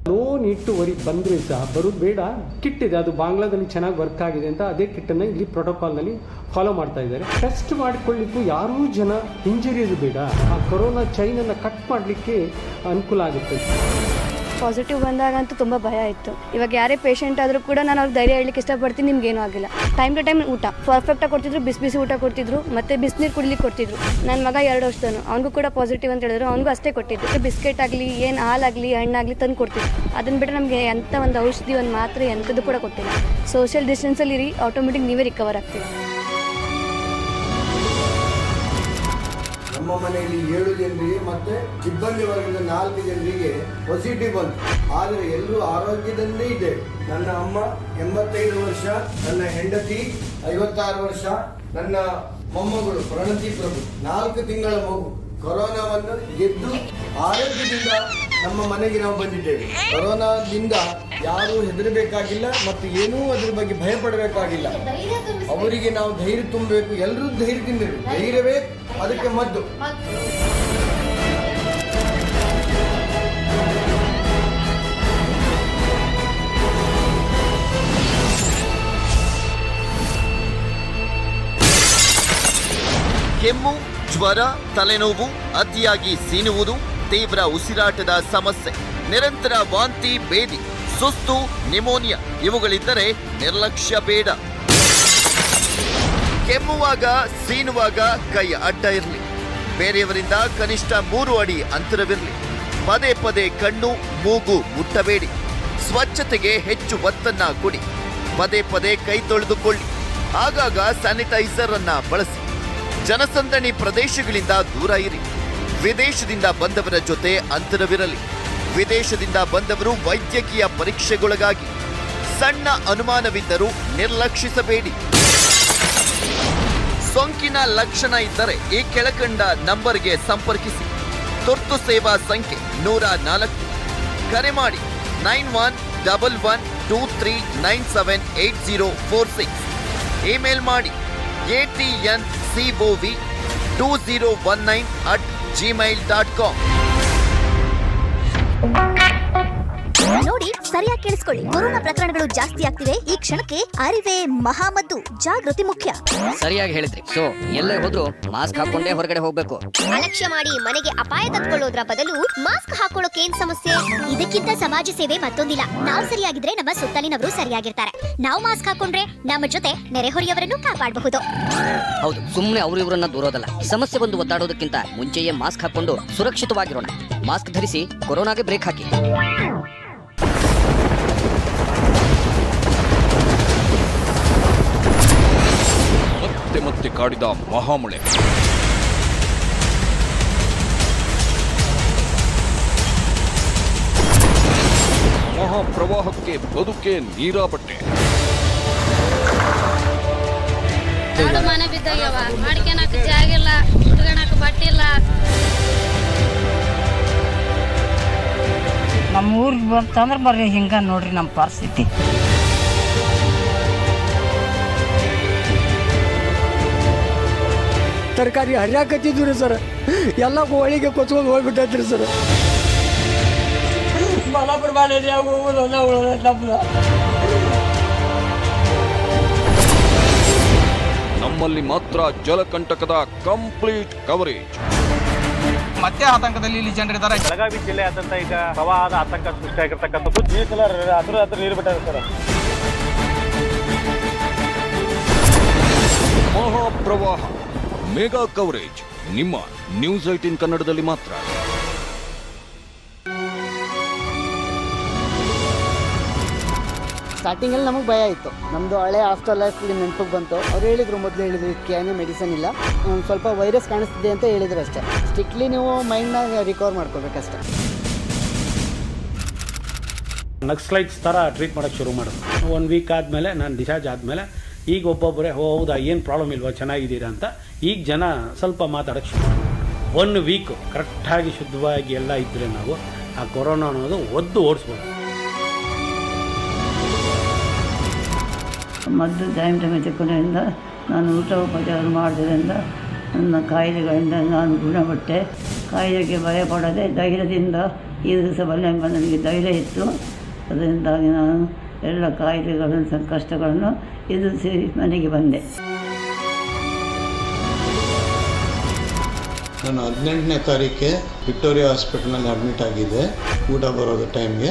No need to worry. ಬಂದರೆ ಸಹ ಬರೋದು ಬೇಡ. ಕಿಟ್ ಇದೆ, ಅದು ಬಾಂಗ್ಲಾದಲ್ಲಿ ಚೆನ್ನಾಗಿ ವರ್ಕ್ ಆಗಿದೆ ಅಂತ ಅದೇ ಕಿಟ್ಟನ್ನು ಇಲ್ಲಿ ಪ್ರೋಟೋಕಾಲ್ನಲ್ಲಿ ಫಾಲೋ ಮಾಡ್ತಾ ಇದ್ದಾರೆ. ಟೆಸ್ಟ್ ಮಾಡಿಕೊಳ್ಳಿಕ್ಕೂ ಯಾರೂ ಜನ ಹಿಂಜರಿಯೋದು ಬೇಡ. ಆ ಕೊರೋನಾ ಚೈನನ್ನು ಕಟ್ ಮಾಡಲಿಕ್ಕೆ ಅನುಕೂಲ ಆಗುತ್ತೆ. ಪಾಸಿಟಿವ್ ಬಂದಾಗಂತೂ ತುಂಬ ಭಯ ಇತ್ತು. ಇವಾಗ ಯಾರೇ ಪೇಷಂಟ್ ಆದರೂ ಕೂಡ ನಾನು ಅವ್ರಿಗೆ ಧೈರ್ಯ ಹೇಳಲಿಕ್ಕೆ ಇಷ್ಟಪಡ್ತೀನಿ, ನಿಮ್ಗೇನೂ ಆಗಿಲ್ಲ. ಟೈಮ್ ಟು ಟೈಮ್ ಊಟ ಪರ್ಫೆಕ್ಟಾಗಿ ಕೊಡ್ತಿದ್ರು, ಬಿಸಿ ಊಟ ಕೊಡ್ತಿದ್ರು, ಮತ್ತು ಬಿಸಿನೀರು ಕುಡಿಲಿಕ್ಕೆ ಕೊಡ್ತಿದ್ರು. ನನ್ನ ಮಗ 2 ವರ್ಷದವನು, ಅವನಿಗೂ ಕೂಡ ಪಾಸಿಟಿವ್ ಅಂತ ಹೇಳಿದ್ರು, ಅವನಿಗೂ ಅಷ್ಟೇ ಕೊಟ್ಟಿದ್ದು. ಬಿಸ್ಕೆಟ್ ಆಗಲಿ, ಏನು ಹಾಲಾಗಲಿ, ಹಣ್ಣಾಗಲಿ ತಂದು ಕೊಡ್ತಿದ್ರು. ಅದನ್ನು ಬಿಟ್ಟರೆ ನಮಗೆ ಎಂಥ ಒಂದು ಔಷಧಿ, ಒಂದು ಮಾತ್ರೆ ಎಂಥದ್ದು ಕೂಡ ಕೊಟ್ಟಿಲ್ಲ. ಸೋಷಿಯಲ್ ಡಿಸ್ಟೆನ್ಸಲ್ಲಿ ಇರಿ, ಆಟೋಮೆಟಿಕ್ ನೀವೇ ರಿಕವರ್ ಆಗ್ತೀವಿ. ನಮ್ಮ ಮನೆಯಲ್ಲಿ 7 ಜನರಿಗೆ ಮತ್ತೆ ಸಿಬ್ಬಂದಿ ವರ್ಗದ 4 ಜನರಿಗೆ ಪಾಸಿಟಿವ್ ಬಂತು. ಆದರೆ ಎಲ್ಲರೂ ಆರೋಗ್ಯದಲ್ಲೇ ಇದೆ. ನನ್ನ ಅಮ್ಮ 85 ವರ್ಷ, ನನ್ನ ಹೆಂಡತಿ 56 ವರ್ಷ, ನನ್ನ ಮೊಮ್ಮಗಳು ಪ್ರಣತಿ ಪ್ರಭು 4 ತಿಂಗಳ ಮಗು. ಕೊರೋನಾವನ್ನು ಗೆದ್ದು ಆರೋಗ್ಯದಿಂದ ನಮ್ಮ ಮನೆಗೆ ನಾವು ಬಂದಿದ್ದೇವೆ. ಕೊರೋನಾದಿಂದ ಯಾರೂ ಹೆದರಬೇಕಾಗಿಲ್ಲ ಮತ್ತು ಏನೂ ಅದರ ಬಗ್ಗೆ ಭಯ ಪಡಬೇಕಾಗಿಲ್ಲ. ಅವರಿಗೆ ನಾವು ಧೈರ್ಯ ತುಂಬಬೇಕು. ಎಲ್ಲರೂ ಧೈರ್ಯ ತಿಂದಿರು. ಧೈರ್ಯವೇ ಅದಕ್ಕೆ ಮದ್ದು. ಕೆಮ್ಮು, ಜ್ವರ, ತಲೆನೋವು, ಅತಿಯಾಗಿ ಸೀನುವುದು, ತೀವ್ರ ಉಸಿರಾಟದ ಸಮಸ್ಯೆ, ನಿರಂತರ ವಾಂತಿ, ಬೇದಿ, ಸುಸ್ತು, ನಿಮೋನಿಯಾ ಇವುಗಳಿದ್ದರೆ ನಿರ್ಲಕ್ಷ್ಯ ಬೇಡ. ಕೆಮ್ಮುವಾಗ, ಸೀನುವಾಗ ಕೈ ಅಡ್ಡ ಇರಲಿ. ಬೇರೆಯವರಿಂದ ಕನಿಷ್ಠ 3 ಅಡಿ ಅಂತರವಿರಲಿ. ಪದೇ ಪದೇ ಕಣ್ಣು ಮೂಗು ಮುಟ್ಟಬೇಡಿ. ಸ್ವಚ್ಛತೆಗೆ ಹೆಚ್ಚು ಒತ್ತನ್ನ ಕೊಡಿ. ಪದೇ ಪದೇ ಕೈ ತೊಳೆದುಕೊಳ್ಳಿ. ಆಗಾಗ ಸ್ಯಾನಿಟೈಸರ್ ಅನ್ನ ಬಳಸಿ. ಜನಸಂದಣಿ ಪ್ರದೇಶಗಳಿಂದ ದೂರ ಇರಿ. ವಿದೇಶದಿಂದ ಬಂದವರ ಜೊತೆ ಅಂತರವಿರಲಿ. ವಿದೇಶದಿಂದ ಬಂದವರು ವೈದ್ಯಕೀಯ ಪರೀಕ್ಷೆಗೊಳಗಾಗಿ. ಸಣ್ಣ ಅನುಮಾನವಿದ್ದರೂ ನಿರ್ಲಕ್ಷಿಸಬೇಡಿ. ಸೋಂಕಿನ ಲಕ್ಷಣ ಇದ್ದರೆ ಈ ಕೆಳಕಂಡ ನಂಬರ್ಗೆ ಸಂಪರ್ಕಿಸಿ. ತುರ್ತು ಸೇವಾ ಸಂಖ್ಯೆ 104. ಕರೆ ಮಾಡಿ 911123978046. ಇಮೇಲ್ ಮಾಡಿ atncov2019@gmail.com. ನೋಡಿ, ಸರಿಯಾಗಿ ಕೇಳಿಸ್ಕೊಳ್ಳಿ. ಕೊರೋನಾ ಪ್ರಕರಣಗಳು ಜಾಸ್ತಿ ಆಗ್ತಿವೆ. ಈ ಕ್ಷಣಕ್ಕೆ ಅರಿವೇ ಮಹಾಮದ್ದು. ಜಾಗೃತಿ ಮುಖ್ಯ. ಸರಿಯಾಗಿ ಹೇಳಿದ್ರಿ. ಸೊ ಎಲ್ಲೇ ಹೋದ್ರು ಮಾಸ್ಕ್ ಹಾಕೊಂಡೇ ಹೊರಗಡೆ ಹೋಗ್ಬೇಕು. ಅಲಕ್ಷ್ಯ ಮಾಡಿ ಮನೆಗೆ ಅಪಾಯ ತಂದ್ಕೊಳ್ಳೋದ್ರ ಬದಲು ಮಾಸ್ಕ್ ಹಾಕೊಳ್ಳೋಕೇನ್ ಸಮಸ್ಯೆ? ಇದಕ್ಕಿಂತ ಸಮಾಜ ಸೇವೆ ಮತ್ತೊಂದಿಲ್ಲ. ನಾವು ಸರಿಯಾಗಿದ್ರೆ ನಮ್ಮ ಸುತ್ತಲಿನವರು ಸರಿಯಾಗಿರ್ತಾರೆ. ನಾವು ಮಾಸ್ಕ್ ಹಾಕೊಂಡ್ರೆ ನಮ್ಮ ಜೊತೆ ನೆರೆಹೊರೆಯವರನ್ನು ಕಾಪಾಡಬಹುದು. ಹೌದು, ಸುಮ್ಮನೆ ಅವರು ಇವರನ್ನ ದೂರೋದಲ್ಲ. ಸಮಸ್ಯೆ ಬಂದು ಒದ್ದಾಡೋದಕ್ಕಿಂತ ಮುಂಚೆಯೇ ಮಾಸ್ಕ್ ಹಾಕೊಂಡು ಸುರಕ್ಷಿತವಾಗಿರೋಣ. ಮಾಸ್ಕ್ ಧರಿಸಿ, ಕೊರೋನಾಗೆ ಬ್ರೇಕ್ ಹಾಕಿ. ಮತ್ತೆ ಕಾಡಿದ ಮಹಾಮಳೆ. ಮಹಾಪ್ರವಾಹಕ್ಕೆ ಬದುಕೆ ನೀರಾಪಟ್ಟೆ. ಮನೆ ಬಿದ್ದಾಗ್ಯವ, ಮಾಡ್ಕೊಳಕ್ ಜಾಗ ಇಲ್ಲ, ಉಟ್ಕೊಳಕ್ ಬಟ್ಟೆ ಇಲ್ಲ. ನಮ್ಮ ಊರಿಗೆ ಬಂತಂದ್ರೆ ಬರ್ರಿ ಹಿಂಗ ನೋಡ್ರಿ ನಮ್ಮ ಪರಿಸ್ಥಿತಿ. ತರಕಾರಿ ಹರಿಯಾಕತ್ತಿದ್ವಿ ರೀ ಸರ್, ಎಲ್ಲ ಹೋಳಿಗೆ ಕೊಚ್ಕೊಂಡು ಹೋಗ್ಬಿಟ್ಟೈತ್ರಿ ಸರ್. ನಮ್ಮಲ್ಲಿ ಮಾತ್ರ ಜಲಕಂಟಕದ ಕಂಪ್ಲೀಟ್ ಕವರೇಜ್. ಮತ್ತೆ ಆತಂಕದಲ್ಲಿ ಇಲ್ಲಿ ಜನರಿದ್ದಾರೆ. ಬೆಳಗಾವಿ ಜಿಲ್ಲೆಯಾದ್ಯಂತ ಈಗ ಪ್ರವಾಹದ ಆತಂಕ ಸೃಷ್ಟಿಯಾಗಿರ್ತಕ್ಕಂಥದ್ದು. ಈ ಸಲ ಅದ್ರ ನೀರು ಬಿಟ್ಟಾರೆ ಸರ್. ಮಹಾಪ್ರವಾಹ ಮೆಗಾ ಕವರೇಜ್ ನಿಮ್ಮ ನ್ಯೂಸ್ 18 ಕನ್ನಡದಲ್ಲಿ ಮಾತ್ರ. ಸ್ಟಾರ್ಟಿಂಗಲ್ಲಿ ನಮಗೆ ಭಯ ಇತ್ತು. ನಮ್ಮದು ಹಳೆ ಆಫ್ಟರ್ ಲೈಫ್ ನೆನಪಿಗೆ ಬಂತು. ಅವ್ರು ಮೊದಲು ಹೇಳಿದ್ರು ಇದಕ್ಕೆ ಮೆಡಿಸನ್ ಇಲ್ಲ, ಸ್ವಲ್ಪ ವೈರಸ್ ಕಾಣಿಸ್ತಿದೆ ಅಂತ ಹೇಳಿದ್ರು ಅಷ್ಟೇ. ಸ್ಟ್ರಿಕ್ಟ್ಲಿ ನೀವು ಮೈಂಡ್ನ ರಿಕವರ್ ಮಾಡ್ಕೋಬೇಕಷ್ಟೆ. ನಕ್ಸಲೈಟ್ಸ್ ಥರ ಟ್ರೀಟ್ ಮಾಡೋಕ್ಕೆ ಶುರು ಮಾಡಿದ್ರು. 1 ವೀಕ್ ಆದಮೇಲೆ ನಾನು ಡಿಸ್ಚಾರ್ಜ್ ಆದಮೇಲೆ ಈಗ ಒಬ್ಬೊಬ್ಬರೇ ಹೌದಾ ಏನು ಪ್ರಾಬ್ಲಮ್ ಇಲ್ವಾ, ಚೆನ್ನಾಗಿದ್ದೀರಾ ಅಂತ ಈಗ ಜನ ಸ್ವಲ್ಪ ಮಾತಾಡೋಕ್ಕೆ ಶುರು. 1 ವೀಕು ಕರೆಕ್ಟಾಗಿ ಶುದ್ಧವಾಗಿ ಎಲ್ಲ ಇದ್ದರೆ ನಾವು ಆ ಕೊರೋನಾ ಅನ್ನೋದು ಒದ್ದು ಓಡಿಸ್ಬೋದು. ಮದ್ದು ಟೈಮ್ ತಗೊಳ್ಳೋದ್ರಿಂದ, ನಾನು ಊಟ ಉಪಚಾರ ಮಾಡೋದ್ರಿಂದ ನನ್ನ ಕಾಯಿಲೆಗಳಿಂದ ನಾನು ಗುಣಪಟ್ಟೆ. ಕಾಯಿಲೆಗೆ ಭಯಪಡದೆ ಧೈರ್ಯದಿಂದ ಈ ದಿವಸ ಬಲ್ಲೆಂಬ ನನಗೆ ಧೈರ್ಯ ಇತ್ತು. ಅದರಿಂದಾಗಿ ನಾನು ಎಲ್ಲ ಕಾಯಿಲೆಗಳನ್ನು ಸಂಕಷ್ಟಗಳನ್ನು ಎದುರಿಸಿ ಮನೆಗೆ ಬಂದೆ. ನಾನು 18ನೇ ತಾರೀಕೆ ವಿಕ್ಟೋರಿಯಾ ಹಾಸ್ಪಿಟಲ್ನಲ್ಲಿ ಅಡ್ಮಿಟ್ ಆಗಿದೆ. ಊಟ ಬರೋದು ಟೈಮ್ಗೆ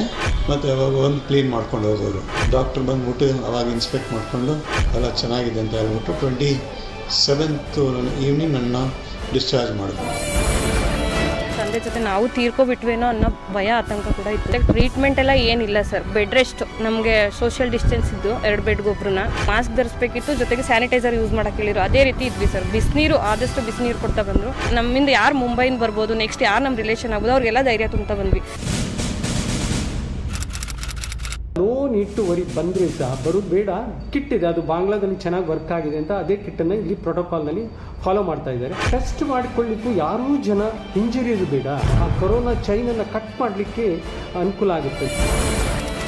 ಮತ್ತು ಅವಾಗ ಒಂದು ಕ್ಲೀನ್ ಮಾಡ್ಕೊಂಡು ಹೋಗೋರು. ಡಾಕ್ಟ್ರ್ ಬಂದ್ಬಿಟ್ಟು ಅವಾಗ ಇನ್ಸ್ಪೆಕ್ಟ್ ಮಾಡಿಕೊಂಡು ಎಲ್ಲ ಚೆನ್ನಾಗಿದೆ ಅಂತ ಹೇಳ್ಬಿಟ್ಟು 27th ಈವ್ನಿಂಗ್ ನನ್ನ ಡಿಸ್ಚಾರ್ಜ್ ಮಾಡಿದ್ರು. ತಂದೆ ಜೊತೆ ನಾವು ತೀರ್ಕೊಬಿಟ್ವೇನೋ ಅನ್ನೋ ಭಯ ಆತಂಕ ಕೂಡ ಇತ್ತು. ಟ್ರೀಟ್ಮೆಂಟ್ ಎಲ್ಲ ಏನಿಲ್ಲ ಸರ್, ಬೆಡ್ ರೆಸ್ಟ್. ನಮಗೆ ಸೋಷಿಯಲ್ ಡಿಸ್ಟೆನ್ಸ್ ಇದ್ದು 2 ಬೆಡ್ಗೊಬ್ರನ್ನ ಮಾಸ್ಕ್ ಧರಿಸ್ಬೇಕಿತ್ತು, ಜೊತೆಗೆ ಸ್ಯಾನಿಟೈಸರ್ ಯೂಸ್ ಮಾಡಕ್ಕೆ ಹೇಳಿದ್ರು. ಅದೇ ರೀತಿ ಇದ್ವಿ ಸರ್. ಬಿಸಿನೀರು ಆದಷ್ಟು ಬಿಸಿನೀರು ಕೊಡ್ತಾ ಬಂದರು. ನಮ್ಮಿಂದ ಯಾರು ಮುಂಬೈನ ಬರ್ಬೋದು, ನೆಕ್ಸ್ಟ್ ಯಾರು ನಮ್ಮ ರಿಲೇಷನ್ ಆಗ್ಬೋದು, ಅವ್ರಿಗೆಲ್ಲ ಧೈರ್ಯ ತುಂಬ್ತಾ ಬಂದ್ವಿ. No need to worry. ಬಂದರೆ ಸಹ ಬರೋದು ಬೇಡ. ಕಿಟ್ ಇದೆ, ಅದು ಬಾಂಗ್ಲಾದಲ್ಲಿ ಚೆನ್ನಾಗಿ ವರ್ಕ್ ಆಗಿದೆ ಅಂತ ಅದೇ ಕಿಟ್ಟನ್ನು ಇಲ್ಲಿ ಪ್ರೋಟೋಕಾಲ್ನಲ್ಲಿ ಫಾಲೋ ಮಾಡ್ತಾ ಇದ್ದಾರೆ. ಟೆಸ್ಟ್ ಮಾಡಿಕೊಳ್ಳಿಕ್ಕೂ ಯಾರೂ ಜನ ಹಿಂಜರಿಯೋದು ಬೇಡ. ಆ ಕೊರೋನಾ ಚೈನನ್ನು ಕಟ್ ಮಾಡಲಿಕ್ಕೆ ಅನುಕೂಲ ಆಗುತ್ತೆ.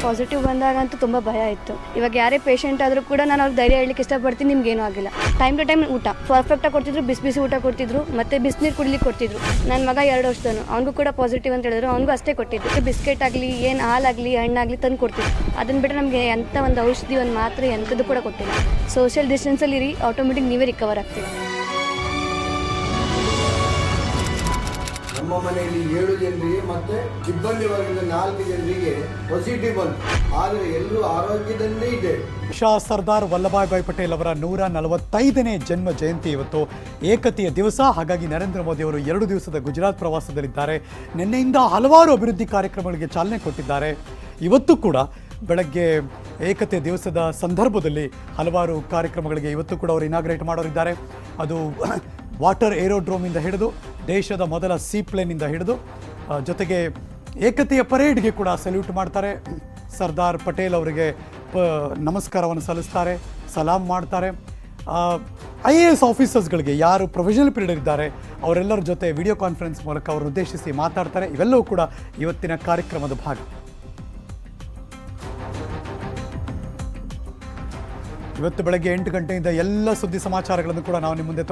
ಪಾಸಿಟಿವ್ ಬಂದಾಗಂತೂ ತುಂಬ ಭಯ ಇತ್ತು. ಇವಾಗ ಯಾರೇ ಪೇಷಂಟ್ ಆದರೂ ಕೂಡ ನಾನು ಅವ್ರಿಗೆ ಧೈರ್ಯ ಹೇಳಲಿಕ್ಕೆ ಇಷ್ಟಪಡ್ತೀನಿ, ನಿಮ್ಗೇನೂ ಆಗಿಲ್ಲ. ಟೈಮ್ ಟು ಟೈಮ್ ಊಟ ಪರ್ಫೆಕ್ಟಾಗಿ ಕೊಡ್ತಿದ್ರು, ಬಿಸಿ ಊಟ ಕೊಡ್ತಿದ್ರು, ಮತ್ತು ಬಿಸಿನೀರು ಕುಡಿಲಿಕ್ಕೆ ಕೊಡ್ತಿದ್ರು. ನನ್ನ ಮಗ 2 ವರ್ಷದವನು, ಅವನಿಗೂ ಕೂಡ ಪಾಸಿಟಿವ್ ಅಂತ ಹೇಳಿದ್ರು, ಅವನಿಗೂ ಅಷ್ಟೇ ಕೊಟ್ಟಿದ್ದು. ಬಿಸ್ಕೆಟ್ ಆಗಲಿ, ಏನು ಹಾಲಾಗಲಿ, ಹಣ್ಣಾಗಲಿ ತಂದು ಕೊಡ್ತಿದ್ರು. ಅದನ್ನು ಬಿಟ್ಟರೆ ನಮಗೆ ಎಂಥ ಒಂದು ಔಷಧಿ, ಒಂದು ಮಾತ್ರೆ ಎಂಥದ್ದು ಕೂಡ ಕೊಟ್ಟಿಲ್ಲ. ಸೋಷಿಯಲ್ ಡಿಸ್ಟೆನ್ಸಲ್ಲಿ ಇರಿ, ಆಟೋಮೆಟಿಕ್ ನೀವೇ ರಿಕವರ್ ಆಗ್ತೀವಿ. ನಮ್ಮ ಮನೆಯಲ್ಲಿ 7 ಜನರಿಗೆ ಮತ್ತೆ ಸಿಬ್ಬಂದಿ ವರ್ಗದ 4 ಜನರಿಗೆ ಪಾಸಿಟಿವ್ ಬಂತು. ಆದರೆ ಎಲ್ಲರೂ ಆರೋಗ್ಯದಲ್ಲೇ ಇದೆ. ಸರ್ದಾರ್ ವಲ್ಲಭಾಯ್ ಭಾಯ್ ಪಟೇಲ್ ಅವರ 145ನೇ ಜನ್ಮ ಜಯಂತಿ ಇವತ್ತು, ಏಕತೆಯ ದಿವಸ. ಹಾಗಾಗಿ ನರೇಂದ್ರ ಮೋದಿ ಅವರು 2 ದಿವಸದ ಗುಜರಾತ್ ಪ್ರವಾಸದಲ್ಲಿದ್ದಾರೆ. ನಿನ್ನೆಯಿಂದ ಹಲವಾರು ಅಭಿವೃದ್ಧಿ ಕಾರ್ಯಕ್ರಮಗಳಿಗೆ ಚಾಲನೆ ಕೊಟ್ಟಿದ್ದಾರೆ. ಇವತ್ತು ಕೂಡ ಬೆಳಗ್ಗೆ ಏಕತೆ ದಿವಸದ ಸಂದರ್ಭದಲ್ಲಿ ಹಲವಾರು ಕಾರ್ಯಕ್ರಮಗಳಿಗೆ ಇವತ್ತು ಕೂಡ ಅವರು ಇನಾಗ್ರೇಟ್ ಮಾಡೋರಿದ್ದಾರೆ. ಅದು ವಾಟರ್ ಏರೋಡ್ರೋಮಿಂದ ಹಿಡಿದು ದೇಶದ ಮೊದಲ ಸೀಪ್ಲೇನಿಂದ ಹಿಡಿದು ಜೊತೆಗೆ ಏಕತೆಯ ಪರೇಡ್ಗೆ ಕೂಡ ಸಲ್ಯೂಟ್ ಮಾಡ್ತಾರೆ. ಸರ್ದಾರ್ ಪಟೇಲ್ ಅವರಿಗೆ ನಮಸ್ಕಾರವನ್ನು ಸಲ್ಲಿಸ್ತಾರೆ, ಸಲಾಮ್ ಮಾಡ್ತಾರೆ. IAS ಆಫೀಸರ್ಸ್ಗಳಿಗೆ ಯಾರು ಪ್ರೊಫೆಷನಲ್ ಪೀರಿಯಡ್ ಇದ್ದಾರೆ ಅವರೆಲ್ಲರ ಜೊತೆ ವಿಡಿಯೋ ಕಾನ್ಫರೆನ್ಸ್ ಮೂಲಕ ಅವರನ್ನು ಉದ್ದೇಶಿಸಿ ಮಾತಾಡ್ತಾರೆ. ಇವೆಲ್ಲವೂ ಕೂಡ ಇವತ್ತಿನ ಕಾರ್ಯಕ್ರಮದ ಭಾಗ. ಇವತ್ತು ಬೆಳಗ್ಗೆ 8 ಗಂಟೆಯಿಂದ ಎಲ್ಲ ಸುದ್ದಿ ಸಮಾಚಾರಗಳನ್ನು ಕೂಡ ನಾವು ನಿಮ್ಮ ಮುಂದೆ